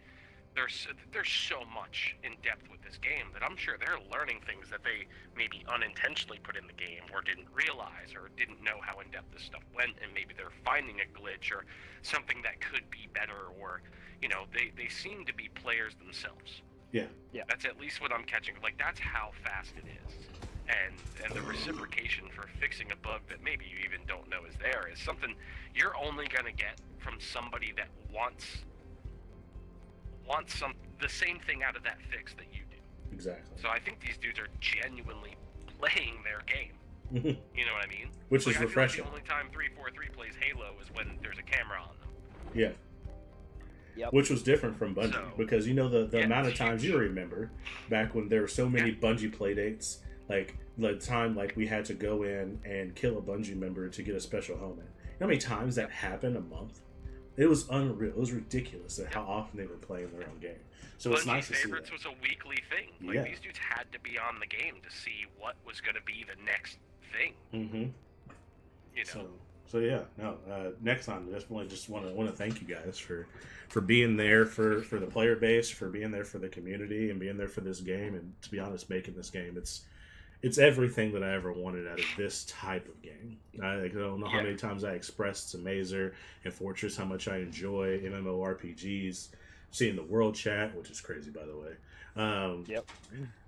there's so much in depth with this game that I'm sure they're learning things that they maybe unintentionally put in the game or didn't realize or didn't know how in depth this stuff went, and maybe they're finding a glitch or something that could be better, or they seem to be players themselves. Yeah. That's at least what I'm catching. Like, that's how fast it is. And the reciprocation for fixing a bug that maybe you even don't know is there is something you're only gonna get from somebody that wants the same thing out of that fix that you do. Exactly. So I think these dudes are genuinely playing their game. You know what I mean? Which is refreshing. I feel like the only time 343 plays Halo is when there's a camera on them. Yeah. Yep. Which was different from Bungie, because the amount of times you remember back when there were so many Bungie playdates, like the time like we had to go in and kill a Bungie member to get a special helmet. You know how many times that happened a month? It was unreal. It was ridiculous at how often they were playing their own game. So it's nice to see Favorites that. was a weekly thing. Like, these dudes had to be on the game to see what was going to be the next thing. Mm-hmm. So yeah, no. Next time, definitely just want to thank you guys for being there for the player base, for being there for the community, and being there for this game. And to be honest, making this game, it's everything that I ever wanted out of this type of game. I don't know how many times I expressed to Mazer and Fortress how much I enjoy MMORPGs. Seeing the world chat, which is crazy, by the way.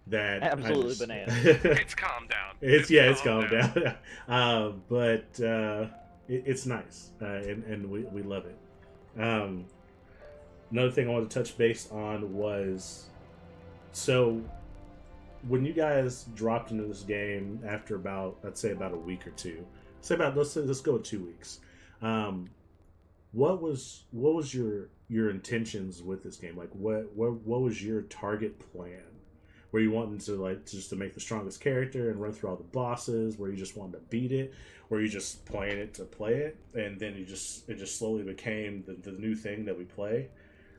That absolutely bananas. It's calmed down. It's calmed down. But it's nice, and we love it. Another thing I wanted to touch base on was, so when you guys dropped into this game after about, let's say about a week or two, let's go with 2 weeks. What was your intentions with this game? Like, what was your target plan? Were you wanting to just to make the strongest character and run through all the bosses? Were you just wanting to beat it? Were you just playing it to play it, and then it just slowly became the new thing that we play?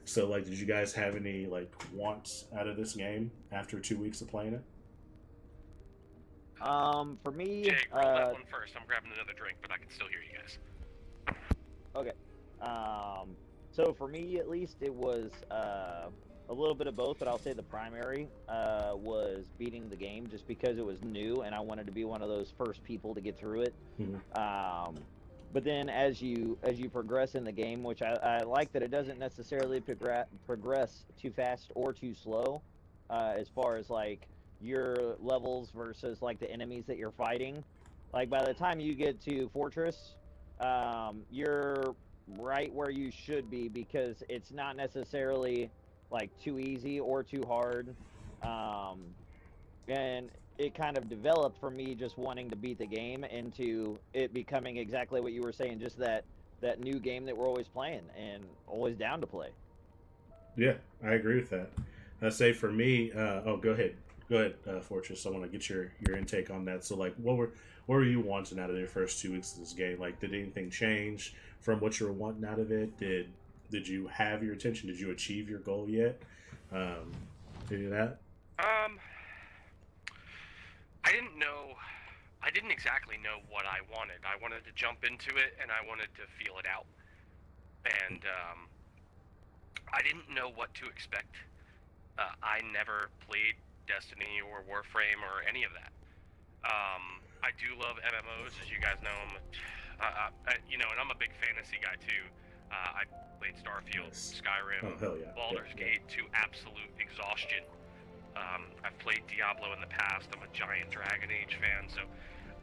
So, like, did you guys have any like wants out of this game after 2 weeks of playing it? For me, Jay, roll that one first. I'm grabbing another drink, but I can still hear you guys. okay. So for me, at least, it was a little bit of both, but I'll say the primary was beating the game just because it was new and I wanted to be one of those first people to get through it. Mm-hmm. But then as you progress in the game, which I like that it doesn't necessarily progress too fast or too slow, as far as like your levels versus like the enemies that you're fighting. Like by the time you get to Fortress, you're right where you should be because it's not necessarily like too easy or too hard. And it kind of developed for me just wanting to beat the game into it becoming exactly what you were saying, just that new game that we're always playing and always down to play. Yeah, I agree with that. I say for me, go ahead, Fortress. I want to get your intake on that. So, like, what were you wanting out of your first 2 weeks of this game? Like, did anything change from what you were wanting out of it? Did you have your attention? Did you achieve your goal yet? Did you do that? I didn't know. I didn't exactly know what I wanted. I wanted to jump into it, and I wanted to feel it out. And I didn't know what to expect. I never played Destiny or Warframe or any of that. I do love MMOs, as you guys know. And I'm a big fantasy guy too. I played Starfield, Skyrim, Baldur's Gate to absolute exhaustion. I've played Diablo in the past. I'm a giant Dragon Age fan, so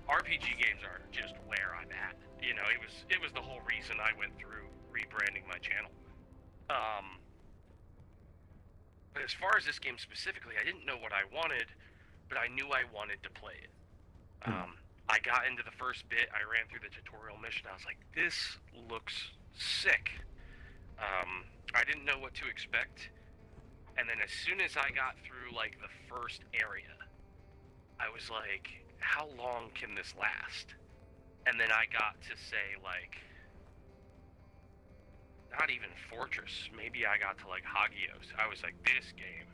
RPG games are just where I'm at. It was the whole reason I went through rebranding my channel. But as far as this game specifically, I didn't know what I wanted, but I knew I wanted to play it. I got into the first bit, I ran through the tutorial mission, I was like, this looks sick. I didn't know what to expect, and then as soon as I got through, like, the first area, I was like, how long can this last? And then I got to say, like, not even Fortress, maybe I got to, like, Hagios. I was like, this game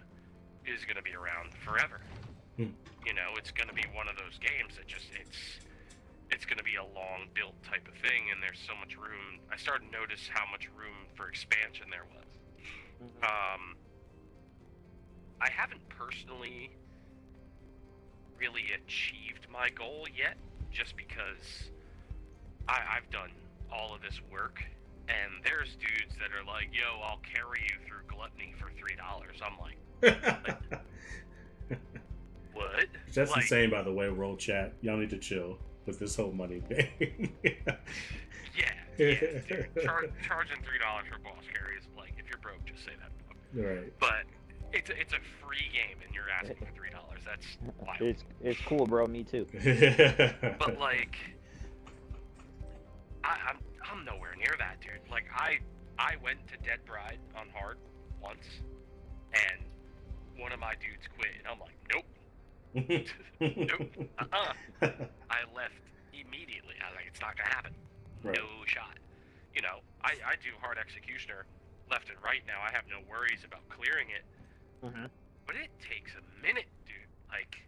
is going to be around forever. It's going to be one of those games that just, it's going to be a long build type of thing, and there's so much room. I started to notice how much room for expansion there was. I haven't personally really achieved my goal yet, just because I've done all of this work, and there's dudes that are like, yo, I'll carry you through Gluttony for $3. I'm like, what? That's insane, by the way, World Chat. Y'all need to chill with this whole money thing. Yeah, dude. Charging $3 for boss carry is like, if you're broke, just say that. Right. But it's a free game, and you're asking for $3. That's wild. It's cool, bro. Me too. But like, I'm nowhere near that, dude. Like, I went to Dead Bride on hard once, and one of my dudes quit, and I'm like, nope. Nope. I left immediately. I was like, it's not gonna happen. Right. No shot. I do hard executioner left and right now. I have no worries about clearing it. But it takes a minute, dude. Like,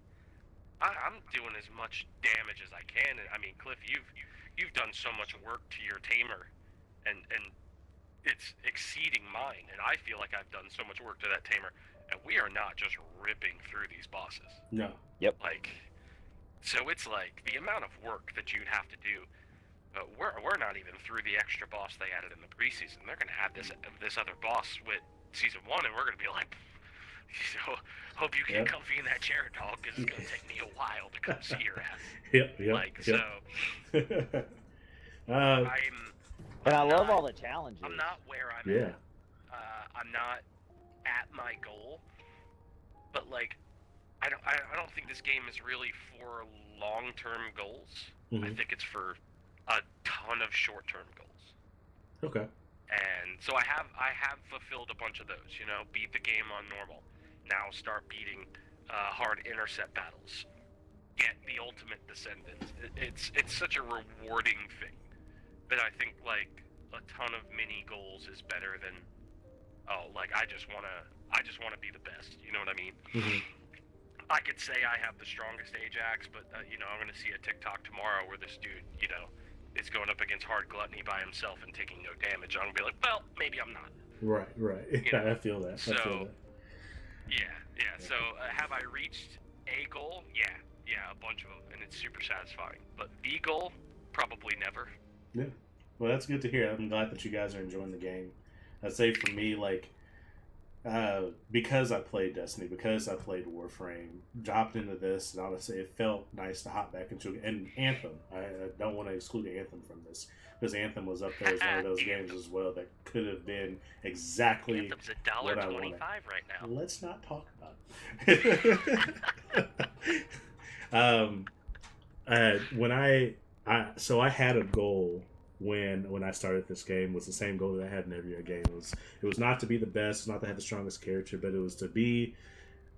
I'm doing as much damage as I can. I mean, Cliff, you've done so much work to your tamer, and it's exceeding mine. And I feel like I've done so much work to that tamer. And we are not just ripping through these bosses. No. Yep. Like, so it's like the amount of work that you'd have to do. We're not even through the extra boss they added in the preseason. They're going to add this other boss with season 1, and we're going to be like, so hope you get comfy in that chair, dog, because it's going to take me a while to come see your ass. So. And I love all the challenges. I'm not where I'm at. I'm not at my goal, but like, I don't think this game is really for long-term goals. I think it's for a ton of short-term goals. Okay. And so I have fulfilled a bunch of those. Beat the game on normal. Now start beating hard intercept battles. Get the ultimate descendants. It's such a rewarding thing that I think, like, a ton of mini goals is better than, oh, I just wanna be the best. You know what I mean? Mm-hmm. I could say I have the strongest Ajax, but you know, I'm gonna see a TikTok tomorrow where this dude, you know, is going up against hard gluttony by himself and taking no damage. I'm gonna be like, well, maybe I'm not. Right. You know? I feel that. So, I feel that. yeah. So, have I reached a goal? Yeah, a bunch of them, and it's super satisfying. But the goal, probably never. Yeah. Well, that's good to hear. I'm glad that you guys are enjoying the game. I'd say for me, like, because I played Destiny, because I played Warframe, dropped into this, and honestly, it felt nice to hop back into it. And Anthem, I don't want to exclude Anthem from this, because Anthem was up there as one of those games as well that could have been exactly Anthem's what I $1.25 wanted. right now. Let's not talk about it. So I had a goal when I started this game, was the same goal that I had in every other game. It was not to be the best, not to have the strongest character, but it was to be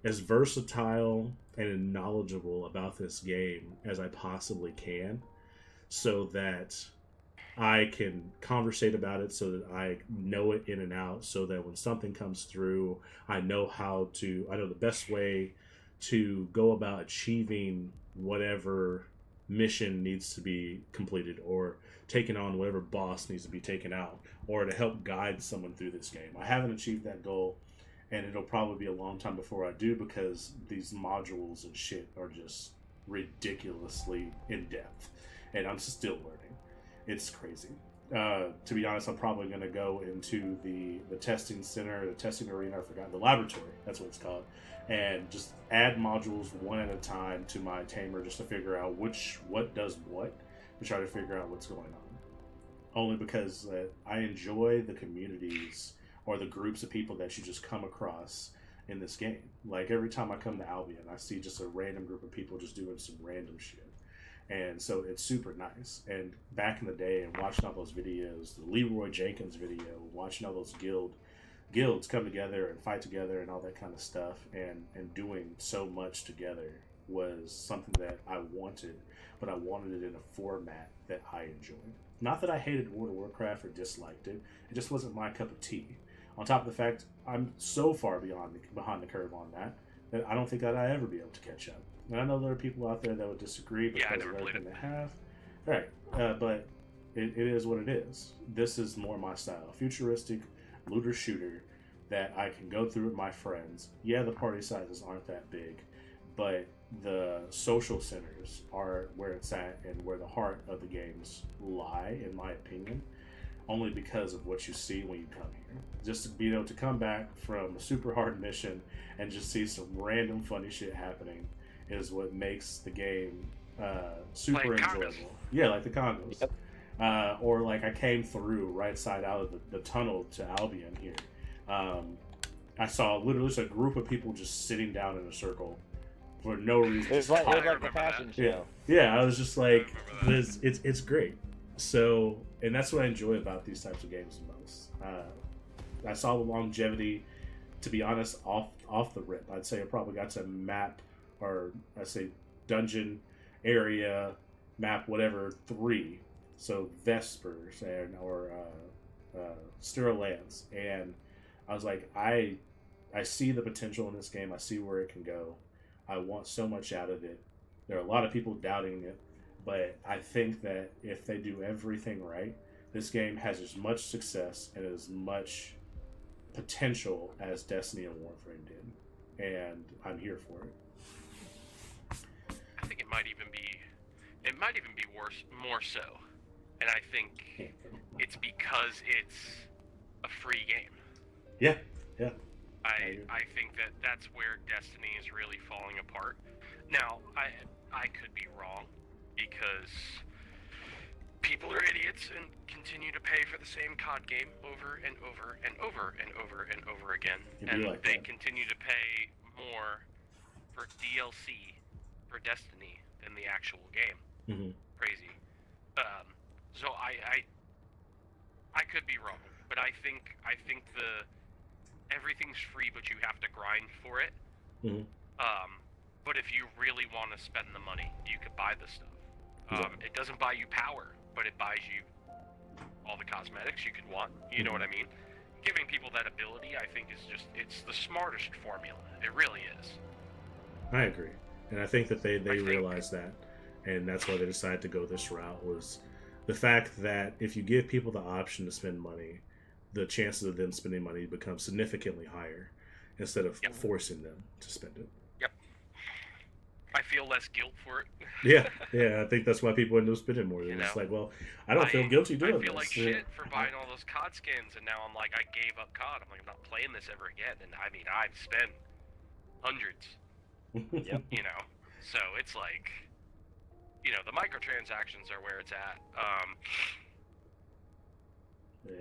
as versatile and knowledgeable about this game as I possibly can, so that I can conversate about it, so that I know it in and out, so that when something comes through, I know the best way to go about achieving whatever mission needs to be completed, or taking on whatever boss needs to be taken out, or to help guide someone through this game. I haven't achieved that goal, and it'll probably be a long time before I do, because these modules and shit are just ridiculously in depth, and I'm still learning. It's crazy. To be honest, I'm probably going to go into the testing center, the testing arena, I forgot, the laboratory, that's what it's called, and just add modules one at a time to my tamer, just to figure out what does what, and try to figure out what's going on. Only because I enjoy the communities or the groups of people that you just come across in this game. Like, every time I come to Albion, I see just a random group of people just doing some random shit. And so it's super nice. And back in the day, and watching all those videos, the Leroy Jenkins video, watching all those guilds come together and fight together and all that kind of stuff, and doing so much together, was something that I wanted, but I wanted it in a format that I enjoyed. Not that I hated World of Warcraft or disliked it, it just wasn't my cup of tea. On top of the fact, I'm so far behind the curve on that I don't think that I'd ever be able to catch up. And I know there are people out there that would disagree because of everything they have. Right, but it is what it is. This is more my style. Futuristic looter shooter that I can go through with my friends. Yeah, the party sizes aren't that big, but the social centers are where it's at and where the heart of the games lie, in my opinion, only because of what you see when you come here. Just to be able to come back from a super hard mission and just see some random funny shit happening is what makes the game super enjoyable. Yeah, like the Congos. Yep. Or like I came through right side out of the tunnel to Albion here. I saw literally just a group of people just sitting down in a circle for no reason. It was like the fashion show. Yeah, I was just like, it's great. So, and that's what I enjoy about these types of games the most. I saw the longevity, to be honest, off the rip. I'd say I probably got to map, or I say dungeon area, map whatever, 3. So Vespers or Sterile Lands, and I was like, I see the potential in this game. I see where it can go. I want so much out of it. There are a lot of people doubting it, but I think that if they do everything right, this game has as much success and as much potential as Destiny and Warframe did, and I'm here for it. I think it might even be worse, more so, and I think it's because it's a free game. Yeah. I think that's where Destiny is really falling apart. Now, I could be wrong, because people are idiots and continue to pay for the same COD game over and over and over and over and over again. And like they continue to pay more for DLC for Destiny than the actual game. Mm-hmm. Crazy. So I could be wrong, but I think everything's free, but you have to grind for it. Mm-hmm. But if you really want to spend the money, you could buy the stuff. It doesn't buy you power, but it buys you all the cosmetics you could want. You know what I mean? giving people that ability, I think, is just, it's the smartest formula. It really is. I agree. And I think that they realized that. And that's why they decided to go this route, was the fact that if you give people the option to spend money, the chances of them spending money become significantly higher instead of forcing them to spend it. Yep. I feel less guilt for it. Yeah, I think that's why people end up spending more. They're just like, well, I don't feel guilty doing this. I feel like shit for buying all those COD skins, and now I'm like, I gave up COD. I'm like, I'm not playing this ever again. And I mean, I've spent hundreds. Yep. You know, so it's like, you know, the microtransactions are where it's at.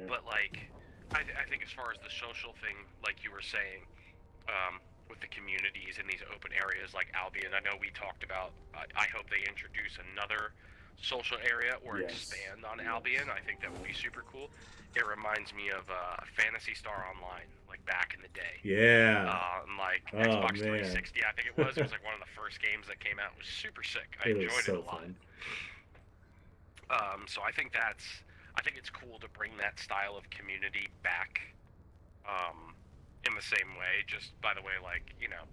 But like, I think as far as the social thing, like you were saying, with the communities in these open areas like Albion, I know we talked about, I hope they introduce another social area or expand on Albion. I think that would be super cool. It reminds me of Phantasy Star Online, like back in the day. Yeah. Like Xbox 360, I think it was. It was like one of the first games that came out. It was super sick. I enjoyed it a lot. So I think it's cool to bring that style of community back. In the same way, just by the way, like, you know,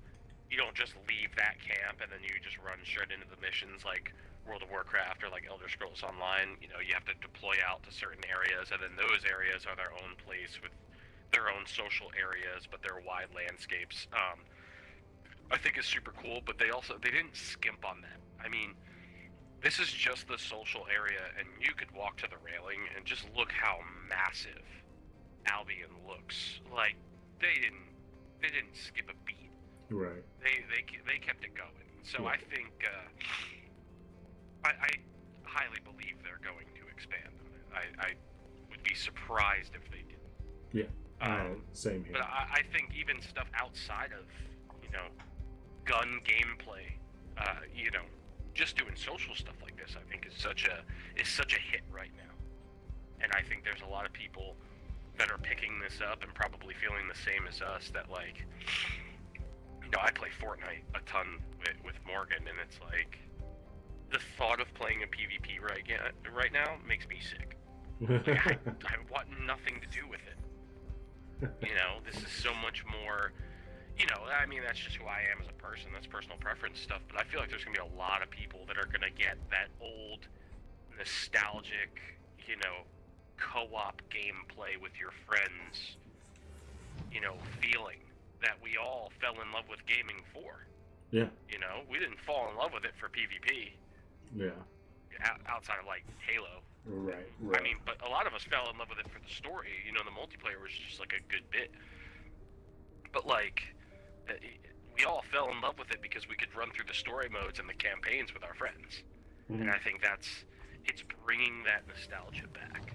you don't just leave that camp and then you just run straight into the missions like World of Warcraft or like Elder Scrolls Online. You know, you have to deploy out to certain areas, and then those areas are their own place with their own social areas, but they're wide landscapes. I think is super cool, but they didn't skimp on that. I mean, this is just the social area, and you could walk to the railing and just look how massive Albion looks. Like, they didn't skip a beat. Right. They kept it going. So I think I highly believe they're going to expand. I would be surprised if they didn't. Yeah. Same here. But I think even stuff outside of, you know, gun gameplay, you know, just doing social stuff like this, I think is such a hit right now. And I think there's a lot of people that are picking this up and probably feeling the same as us, that like, you know, I play Fortnite a ton with Morgan, and it's like, the thought of playing a PvP right now makes me sick. Like, I want nothing to do with it. You know, this is so much more, you know, I mean, that's just who I am as a person, that's personal preference stuff, but I feel like there's gonna be a lot of people that are gonna get that old, nostalgic, you know, co-op gameplay with your friends, you know, feeling that we all fell in love with gaming for. Yeah. You know, we didn't fall in love with it for PvP. Yeah. Outside of like Halo. Right. I mean, but a lot of us fell in love with it for the story. You know, the multiplayer was just like a good bit. But like, we all fell in love with it because we could run through the story modes and the campaigns with our friends. And I think it's bringing that nostalgia back.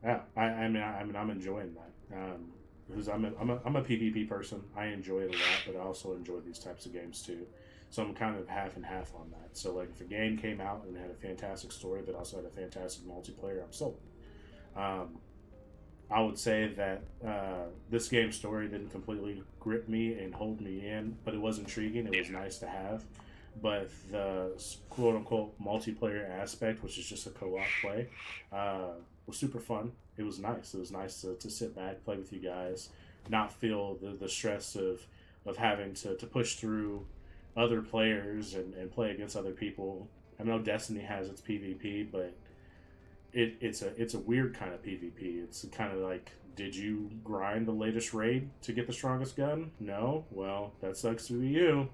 Yeah, I mean, I'm enjoying that because I'm a PvP person. I enjoy it a lot, but I also enjoy these types of games too. So I'm kind of half and half on that. So like, if a game came out and had a fantastic story but also had a fantastic multiplayer, I'm sold. I would say that this game's story didn't completely grip me and hold me in, but it was intriguing. It was nice to have. But the quote-unquote multiplayer aspect, which is just a co-op play, was super fun. It was nice. It was nice to sit back, play with you guys, not feel the stress of having to push through other players and play against other people. I know Destiny has its PvP, but it's a weird kind of PvP. It's kind of like, did you grind the latest raid to get the strongest gun? No? Well, that sucks to be you.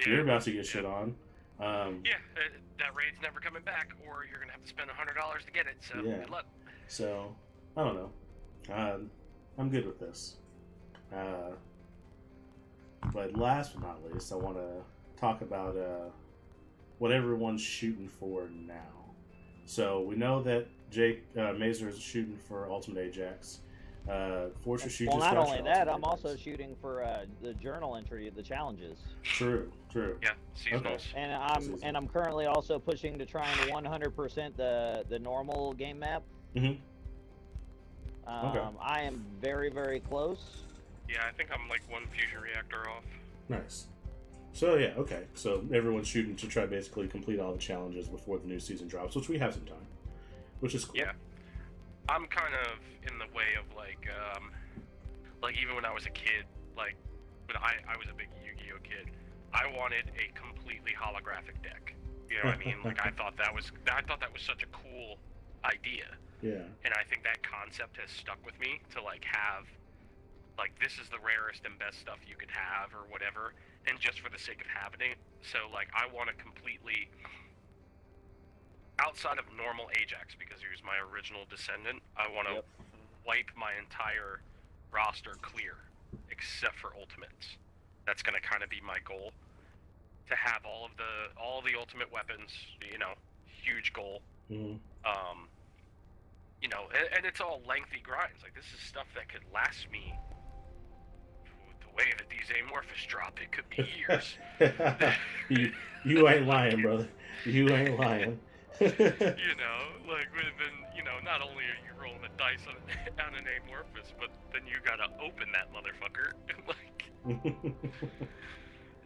You're about to get shit on. That raid's never coming back, or you're gonna have to spend $100 to get it. So good luck. So I don't know. I'm good with this. But last but not least, I want to talk about what everyone's shooting for now. So we know that Jake Mazer is shooting for Ultimate Ajax. Fortress, you well, just not got only your that, Ultimate I'm also Ajax. shooting for the journal entry of the challenges. True. Yeah, seasonals. Okay. And I'm currently also pushing to try and 100% the normal game map. Mm-hmm. Okay. I am very, very close. Yeah, I think I'm like one fusion reactor off. Nice. So yeah, okay. So everyone's shooting to try basically complete all the challenges before the new season drops, which we have some time, which is cool. Yeah. I'm kind of in the way of like even when I was a kid, like when I was a big Yu-Gi-Oh kid, I wanted a completely holographic deck. You know what I mean? Like I thought that was such a cool idea. Yeah. And I think that concept has stuck with me to like have like this is the rarest and best stuff you could have or whatever, and just for the sake of having it. So like I want to completely outside of normal Ajax because he was my original descendant. I want to wipe my entire roster clear except for ultimates. That's going to kind of be my goal, to have all the ultimate weapons, you know, huge goal. Mm-hmm. You know, and it's all lengthy grinds. Like this is stuff that could last me. The way that these amorphous drop, it could be years. you ain't lying, brother. You ain't lying. You know, like then you know, not only are you rolling the dice on an amorphous, but then you gotta open that motherfucker and like.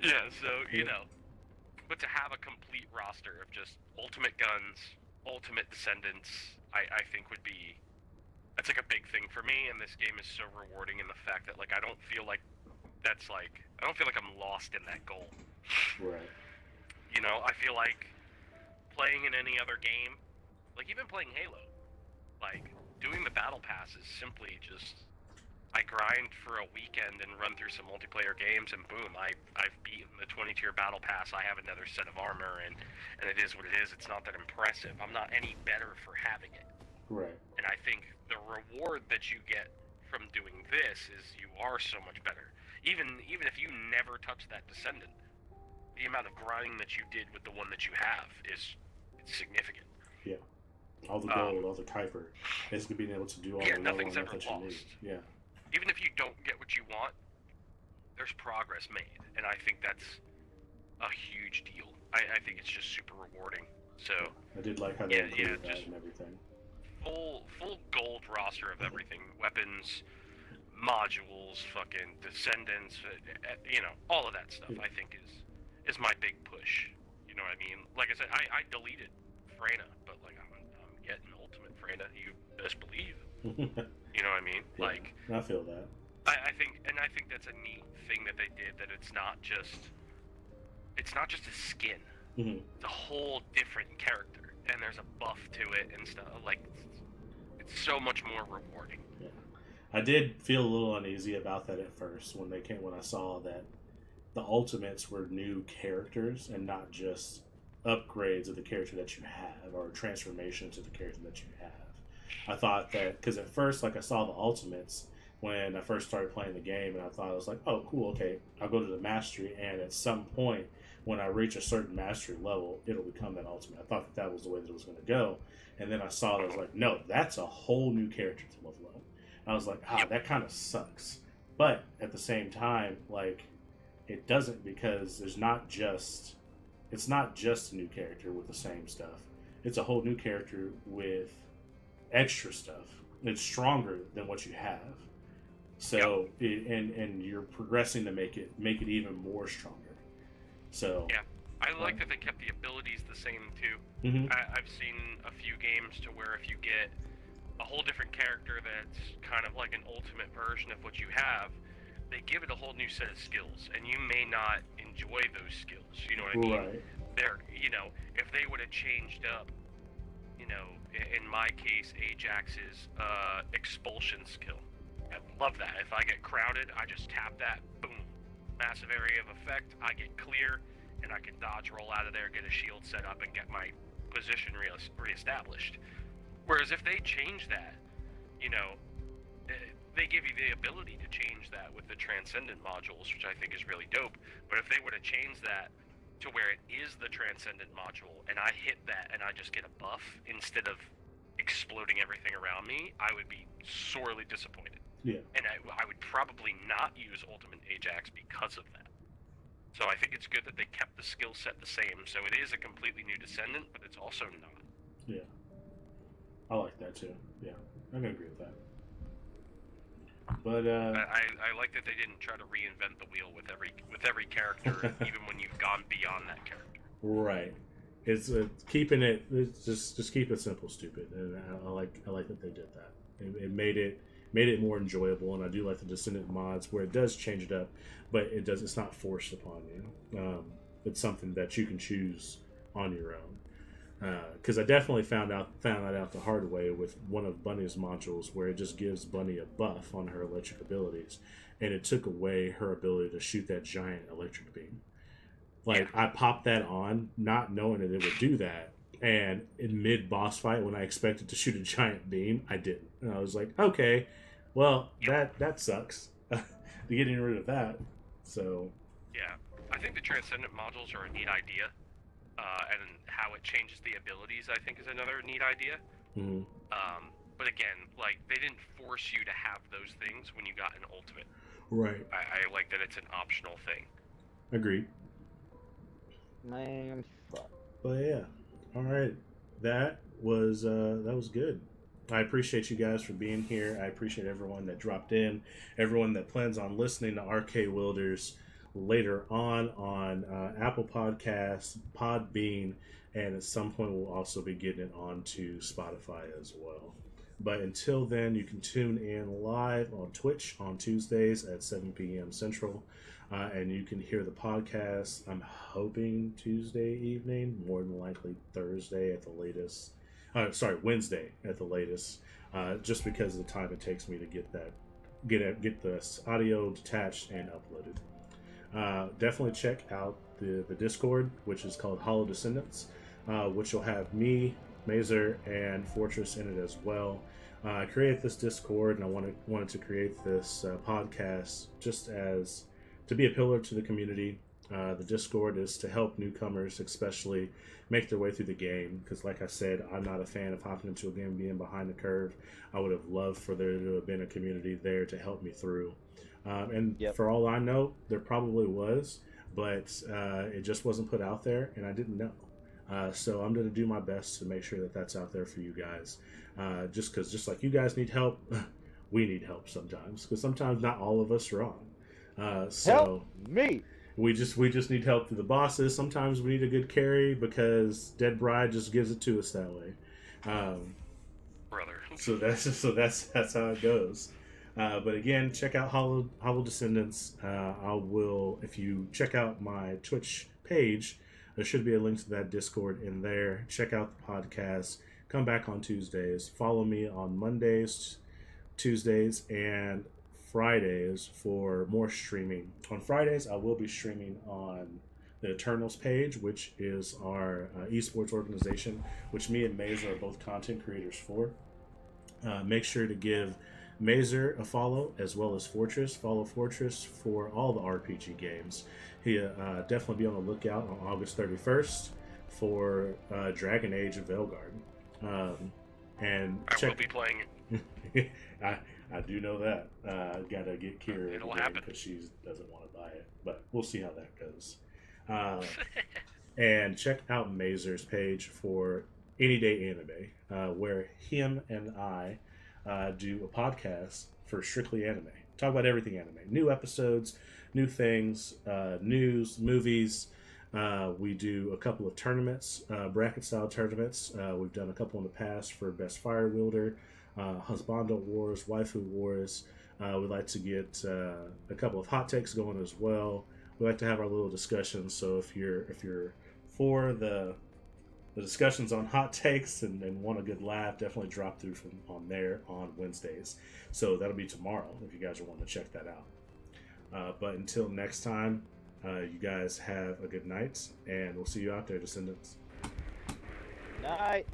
Yeah, so you know, but to have a complete roster of just ultimate guns, ultimate descendants, I think that's like a big thing for me, and this game is so rewarding in the fact that like I don't feel like I'm lost in that goal. Right. You know, I feel like playing in any other game, like even playing Halo, like doing the battle pass is simply just I grind for a weekend and run through some multiplayer games, and boom, I've beaten the 20-tier battle pass. I have another set of armor, and it is what it is. It's not that impressive. I'm not any better for having it. Right. And I think the reward that you get from doing this is you are so much better. Even if you never touch that descendant, the amount of grinding that you did with the one that you have is significant. Yeah. All the gold, all the Kuiper, basically being able to do all the nothing's ever that you need. Yeah. Even if you don't get what you want, there's progress made, and I think that's a huge deal. I think it's just super rewarding. So I did like how they included that and everything. Full gold roster of everything: weapons, modules, fucking descendants, you know, all of that stuff. I think is my big push. You know what I mean? Like I said, I deleted Freyna, but like I'm getting ultimate Freyna. You best believe. You know what I mean? Yeah, like I feel that. I think that's a neat thing that they did. That it's not just a skin. Mm-hmm. It's a whole different character, and there's a buff to it and stuff. Like it's so much more rewarding. Yeah, I did feel a little uneasy about that at first when I saw that the ultimates were new characters and not just upgrades of the character that you have or transformations of the character that you have. I thought that because at first, like I saw the ultimates when I first started playing the game, and I thought I was like, oh, cool, okay, I'll go to the mastery, and at some point when I reach a certain mastery level, it'll become that ultimate. I thought that was the way that it was going to go, and then I saw that I was like, no, that's a whole new character to level up. And I was like, that kind of sucks. But at the same time, like, it doesn't, because it's not just a new character with the same stuff. It's a whole new character with extra stuff. It's stronger than what you have. So and you're progressing to make it even more stronger. So yeah, I like that they kept the abilities the same too. Mm-hmm. I've seen a few games to where if you get a whole different character that's kind of like an ultimate version of what you have, they give it a whole new set of skills, and you may not enjoy those skills. You know what I mean? Right. They're, you know, if they would have changed up, you know, in my case, Ajax's expulsion skill. I love that. If I get crowded, I just tap that, boom, massive area of effect. I get clear, and I can dodge, roll out of there, get a shield set up, and get my position reestablished. Whereas if they change that, you know, they give you the ability to change that with the Transcendent modules, which I think is really dope. But if they would have changed that to where it is the Transcendent module, and I hit that and I just get a buff instead of exploding everything around me, I would be sorely disappointed. Yeah. And I would probably not use Ultimate Ajax because of that. So I think it's good that they kept the skill set the same. So it is a completely new Descendant, but it's also not. Yeah. I like that too. Yeah. I can agree with that. But I like that they didn't try to reinvent the wheel with every character, even when you've gone beyond that character. Right. It's keeping it. It's just keep it simple, stupid. And I like that they did that. It made it more enjoyable, and I do like the Descendant mods where it does change it up, but it's not forced upon you. It's something that you can choose on your own. Because I definitely found that out the hard way with one of Bunny's modules, where it just gives Bunny a buff on her electric abilities, and it took away her ability to shoot that giant electric beam. Like, I popped that on, not knowing that it would do that, and in mid boss fight, when I expected to shoot a giant beam, I didn't. And I was like, okay, well, that sucks. Getting rid of that. So yeah, I think the Transcendent modules are a neat idea, and how it changes the abilities, I think, is another neat idea. Mm-hmm. But again, like, they didn't force you to have those things when you got an ultimate. Right. I like that it's an optional thing. Agreed. Man, fuck. But yeah, all right, that was good. I appreciate you guys for being here. I appreciate everyone that dropped in, everyone that plans on listening to Arche Wielders later on Apple Podcasts, Podbean, and at some point we'll also be getting it onto Spotify as well. But until then, you can tune in live on Twitch on Tuesdays at 7 p.m. Central. And you can hear the podcast, I'm hoping Tuesday evening, more than likely Thursday at the latest. Wednesday at the latest, just because of the time it takes me to get this audio detached and uploaded. Definitely check out the Discord, which is called Hollow Descendants, which will have me, Mazer, and Fortress in it as well. I created this Discord, and I wanted to create this podcast just as to be a pillar to the community. The Discord is to help newcomers, especially, make their way through the game. Because, like I said, I'm not a fan of hopping into a game and being behind the curve. I would have loved for there to have been a community there to help me through. For all I know, there probably was, but it just wasn't put out there, and I didn't know. So I'm going to do my best to make sure that that's out there for you guys. Just like you guys need help, we need help sometimes. Because sometimes not all of us are on. Help me! We just need help through the bosses. Sometimes we need a good carry because Dead Bride just gives it to us that way. Brother. So that's how it goes. But again, check out Hollow Descendants. If you check out my Twitch page, there should be a link to that Discord in there. Check out the podcast. Come back on Tuesdays. Follow me on Mondays, Tuesdays, and Fridays for more streaming. On Fridays, I will be streaming on the Eternals page, which is our esports organization, which me and Mazer are both content creators for. Make sure to give Mazer a follow, as well as Fortress. Follow Fortress for all the RPG games. He definitely be on the lookout on August 31st for Dragon Age of Veilguard. And I will be playing it. I do know that. Gotta get Kira It'll happen because she doesn't want to buy it, but we'll see how that goes. And check out Mazer's page for Any Day Anime, where him and I do a podcast for strictly anime. Talk about everything anime. New episodes, new things, news, movies. We do a couple of tournaments, bracket-style tournaments. We've done a couple in the past for Best Fire Wielder, Husbando Wars, Waifu Wars. We'd like to get a couple of hot takes going as well. We like to have our little discussions. So if you're for the discussions on hot takes and want a good laugh, definitely drop through on there on Wednesdays. So that'll be tomorrow if you guys are wanting to check that out. But until next time, you guys have a good night, and we'll see you out there, Descendants. Night.